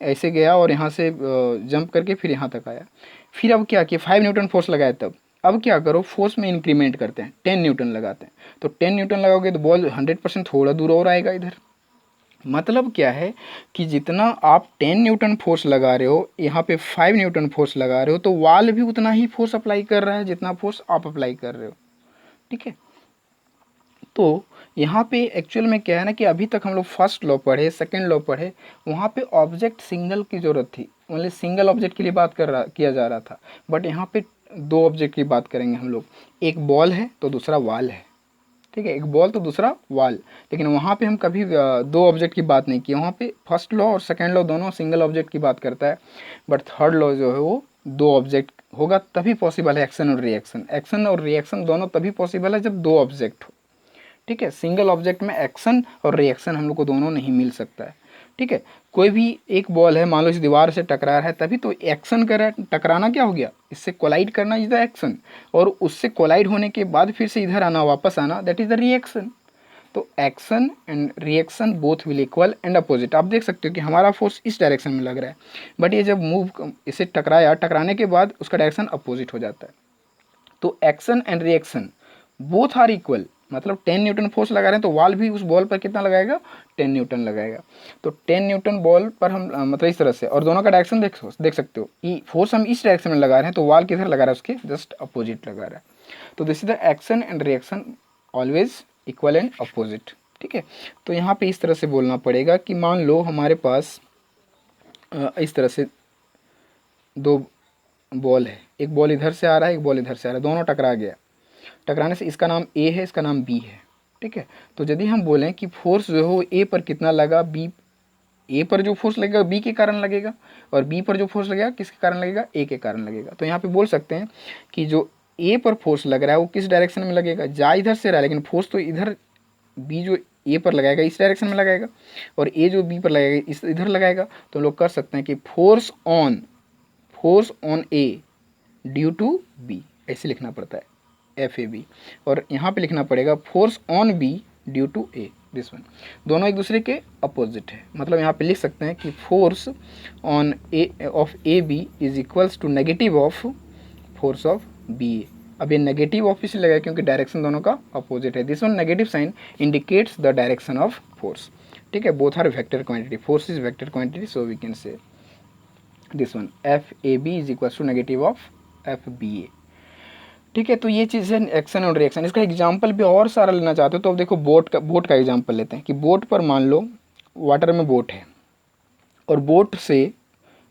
ऐसे गया और यहाँ से जंप करके फिर यहाँ तक आया। फिर अब क्या किया, 5 न्यूटन फोर्स लगाया तब, अब क्या करो, फोर्स में इंक्रीमेंट करते हैं, 10 न्यूटन लगाते हैं। तो 10 न्यूटन लगाओगे तो बॉल 100% थोड़ा दूर और आएगा इधर। मतलब क्या है कि जितना आप 10 न्यूटन फोर्स लगा रहे हो, यहाँ पे 5 न्यूटन फोर्स लगा रहे हो, तो वाल भी उतना ही फोर्स अप्लाई कर रहा है जितना फोर्स आप अप्लाई कर रहे हो। ठीक है, तो यहाँ पे एक्चुअल में क्या है ना कि अभी तक हम लोग फर्स्ट लॉ पढ़े, सेकंड लॉ पढ़े, वहाँ पे ऑब्जेक्ट सिंगल की ज़रूरत थी, ओनली सिंगल ऑब्जेक्ट के लिए बात किया जा रहा था। बट यहाँ पे 2 ऑब्जेक्ट की बात करेंगे हम लोग, एक बॉल है तो दूसरा वाल है। ठीक है, एक बॉल तो दूसरा वाल, लेकिन वहाँ पे हम कभी 2 ऑब्जेक्ट की बात नहीं की। वहाँ पे फर्स्ट लॉ और सेकंड लॉ दोनों सिंगल ऑब्जेक्ट की बात करता है, बट थर्ड लॉ जो है वो 2 ऑब्जेक्ट होगा तभी पॉसिबल है। एक्शन और रिएक्शन, एक्शन और रिएक्शन दोनों तभी पॉसिबल है जब 2 ऑब्जेक्ट हो। ठीक है, सिंगल ऑब्जेक्ट में एक्शन और रिएक्शन हम लोग को दोनों नहीं मिल सकता है। ठीक है, कोई भी एक बॉल है मान लो इस दीवार से टकरा रहा है, तभी तो एक्शन कर रहा है, टकराना क्या हो गया, इससे कोलाइड करना इज द एक्शन, और उससे कोलाइड होने के बाद फिर से इधर आना, वापस आना, दैट इज द रिएक्शन। तो action and reaction both will equal and opposite. आप देख सकते हो कि हमारा फोर्स इस डायरेक्शन में लग रहा है, बट ये जब मूव इसे टकराया, टकराने के बाद उसका डायरेक्शन अपोजिट हो जाता है। तो action and reaction both are equal, मतलब 10 न्यूटन फोर्स लगा रहे हैं तो वॉल भी उस बॉल पर कितना लगाएगा, 10 न्यूटन लगाएगा। तो 10 न्यूटन बॉल पर हम मतलब इस तरह से, और दोनों का डायरेक्शन देख सकते हो, फोर्स हम इस डायरेक्शन में लगा रहे हैं तो वॉल किधर लगा रहा है, उसके जस्ट अपोजिट लगा रहा है। तो this is the action and reaction always equal and opposite. ठीक है, तो यहाँ पे इस तरह से बोलना पड़ेगा कि मान लो हमारे पास इस तरह से दो बॉल है, एक बॉल इधर से आ रहा है, एक बॉल इधर से आ रहा है, दोनों टकरा गया। टकराने से इसका नाम ए है, इसका नाम बी है। ठीक है, तो यदि हम बोलें कि फोर्स जो हो ए पर कितना लगा, बी ए पर जो फोर्स लगेगा बी के कारण लगेगा, और बी पर जो फोर्स लगेगा किसके कारण लगेगा, ए के कारण लगेगा। तो यहाँ पे बोल सकते हैं कि जो ए पर फोर्स लग रहा है वो किस डायरेक्शन में लगेगा, जा इधर से रहा है लेकिन फोर्स तो इधर, बी जो ए पर लगाएगा इस डायरेक्शन में लगाएगा, और ए जो बी पर लगाएगा इस इधर लगाएगा। तो हम लोग कर सकते हैं कि force on A due to B, ऐसे लिखना पड़ता है, एफ ए बी। और यहाँ पे लिखना पड़ेगा force on B due to A, this one. दोनों एक दूसरे के अपोजिट है, मतलब यहाँ पे लिख सकते हैं कि force on A of A B is equals to negative of force of B A. अब ये नेगेटिव ऑफ इसलिए लगा क्योंकि डायरेक्शन दोनों का अपोजिट है। This one negative sign indicates the direction of force. ठीक है, both are vector quantity, force is vector quantity, so we can say this one F A B is equals to negative of F B A. ठीक है, तो ये चीज़ है action और reaction. इसका एग्जाम्पल भी और सारा लेना चाहते हो तो अब देखो बोट का एग्जाम्पल लेते हैं कि बोट पर मान लो वाटर में बोट है और बोट से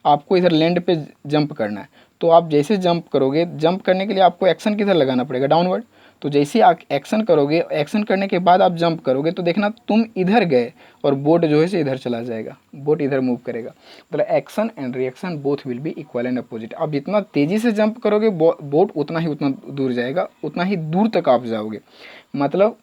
आपको इधर लैंड पे जंप करना है। तो आप जैसे जंप करोगे, जंप करने के लिए आपको एक्शन किधर लगाना पड़ेगा, डाउनवर्ड। तो जैसे आप एक्शन करोगे, एक्शन करने के बाद आप जंप करोगे तो देखना तुम इधर गए और बोट जो है से इधर चला जाएगा, बोट इधर मूव करेगा। मतलब action and reaction both will be equal and opposite. आप जितना तेज़ी से जंप करोगे बोट उतना दूर जाएगा, उतना ही दूर तक आप जाओगे। मतलब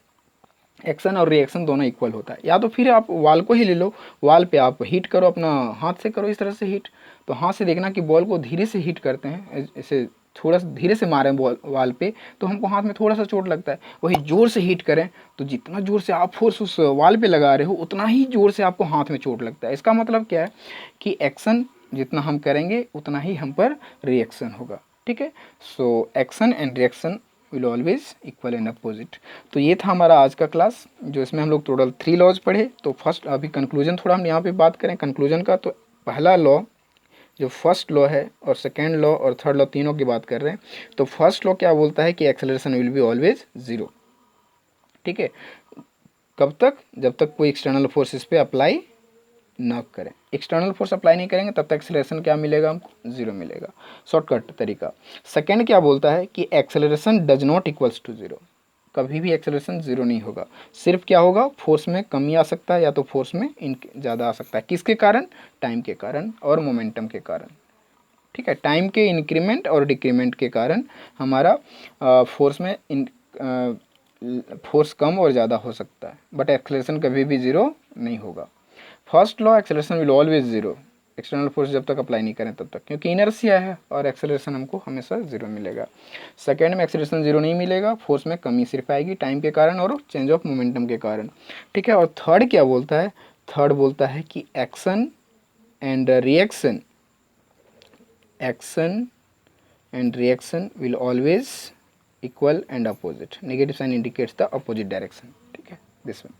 एक्शन और रिएक्शन दोनों इक्वल होता है। या तो फिर आप वॉल को ही ले लो, वॉल पे आप हीट करो, अपना हाथ से करो इस तरह से हीट। तो हाथ से देखना कि बॉल को धीरे से हीट करते हैं, ऐसे थोड़ा सा धीरे से मारें बॉल वॉल पे तो हमको हाथ में थोड़ा सा चोट लगता है। वही जोर से हीट करें तो जितना जोर से आप फोर्स उस वॉल पे लगा रहे हो उतना ही जोर से आपको हाथ में चोट लगता है। इसका मतलब क्या है कि एक्शन जितना हम करेंगे उतना ही हम पर रिएक्शन होगा। ठीक है, so action and reaction will always equal and opposite. तो ये था हमारा आज का क्लास, जो इसमें हम लोग टोटल 3 लॉज पढ़े। तो फर्स्ट अभी कंक्लूजन थोड़ा हम यहाँ पे बात करें कंक्लूजन का। तो पहला लॉ जो फर्स्ट लॉ है और सेकेंड लॉ और थर्ड लॉ तीनों की बात कर रहे हैं। तो फर्स्ट लॉ क्या बोलता है कि एक्सेलरेशन विल बी ऑलवेज 0। ठीक है, कब तक, जब तक कोई एक्सटर्नल फोर्स इस पर अप्लाई न करें। एक्सटर्नल फोर्स अप्लाई नहीं करेंगे तब तक एक्सेलरेशन क्या मिलेगा, हमको 0 मिलेगा, शॉर्टकट तरीका। सेकेंड क्या बोलता है कि acceleration does not equals to 0, कभी भी एक्सेलरेशन 0 नहीं होगा। सिर्फ क्या होगा, फोर्स में कमी आ सकता है या तो फोर्स में ज़्यादा आ सकता है। किसके कारण, टाइम के कारण और मोमेंटम के कारण। ठीक है, टाइम के इंक्रीमेंट और डिक्रीमेंट के कारण हमारा फोर्स में फोर्स कम और ज़्यादा हो सकता है, बट एक्सेलरेशन कभी भी 0 नहीं होगा। First law acceleration will always 0, external force जब तक अप्लाई नहीं करें तब तक, क्योंकि इनर्शिया है और एक्सेलरेशन हमको हमेशा 0 मिलेगा। सेकेंड में एक्सेलरेशन 0 नहीं मिलेगा, फोर्स में कमी सिर्फ आएगी टाइम के कारण और चेंज ऑफ मोमेंटम के कारण। ठीक है, और थर्ड क्या बोलता है, थर्ड बोलता है कि action and reaction, action and reaction will always equal and opposite. Negative sign indicates the opposite direction. ठीक है, दिस वन।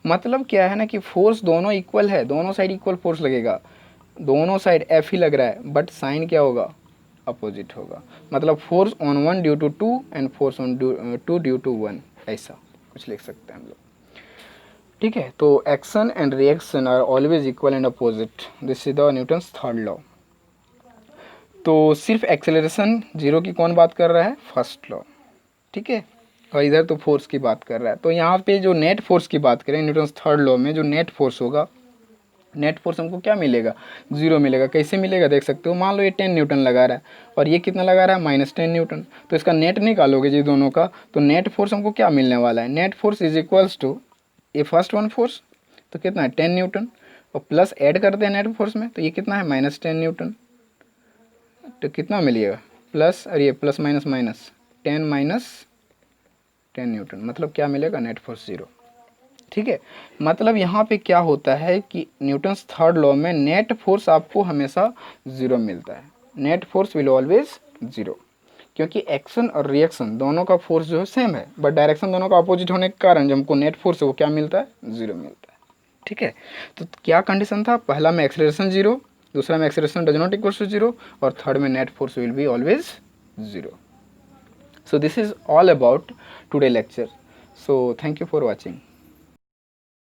मतलब क्या है ना कि फोर्स दोनों इक्वल है, दोनों साइड इक्वल फोर्स लगेगा, दोनों साइड एफ ही लग रहा है, बट साइन क्या होगा, अपोजिट होगा। मतलब force on 1 due to 2 and force on 2 due to 1, ऐसा कुछ लिख सकते हैं हम लोग। ठीक है, तो action and reaction are always equal and opposite, this is the Newton's third law. तो सिर्फ एक्सेलरेशन 0 की कौन बात कर रहा है, फर्स्ट लॉ। ठीक है, और इधर तो फोर्स की बात कर रहा है। तो यहाँ पे जो नेट फोर्स की बात करें न्यूटन्स थर्ड लॉ में, जो नेट फोर्स होगा, नेट फोर्स हमको क्या मिलेगा, 0 मिलेगा। कैसे मिलेगा देख सकते हो, मान लो ये 10 न्यूटन लगा रहा है और ये कितना लगा रहा है, -10 न्यूटन। तो इसका नेट निकालोगे जी दोनों का, तो नेट फोर्स हमको क्या मिलने वाला है, net force is equals to ये फर्स्ट वन फोर्स, तो कितना है 10 न्यूटन, और प्लस ऐड करते हैं नेट फोर्स में, तो ये कितना है -10 न्यूटन। तो कितना मिलेगा, प्लस, और ये प्लस माइनस माइनस 10 - 10 न्यूटन, मतलब क्या मिलेगा, नेट फोर्स 0। ठीक है, मतलब यहाँ पे क्या होता है कि न्यूटन्स थर्ड लॉ में नेट फोर्स आपको हमेशा 0 मिलता है, नेट फोर्स विल ऑलवेज 0। क्योंकि एक्शन और रिएक्शन दोनों का फोर्स जो है सेम है, बट डायरेक्शन दोनों का अपोजिट होने के कारण जो हमको नेट फोर्स है वो क्या मिलता है, 0 मिलता है। ठीक है, तो क्या कंडीशन था, पहला में एक्सेलरेशन 0, दूसरा में acceleration does not equal to 0, और थर्ड में net force will be always 0. So this is all about today lecture. So thank you for watching.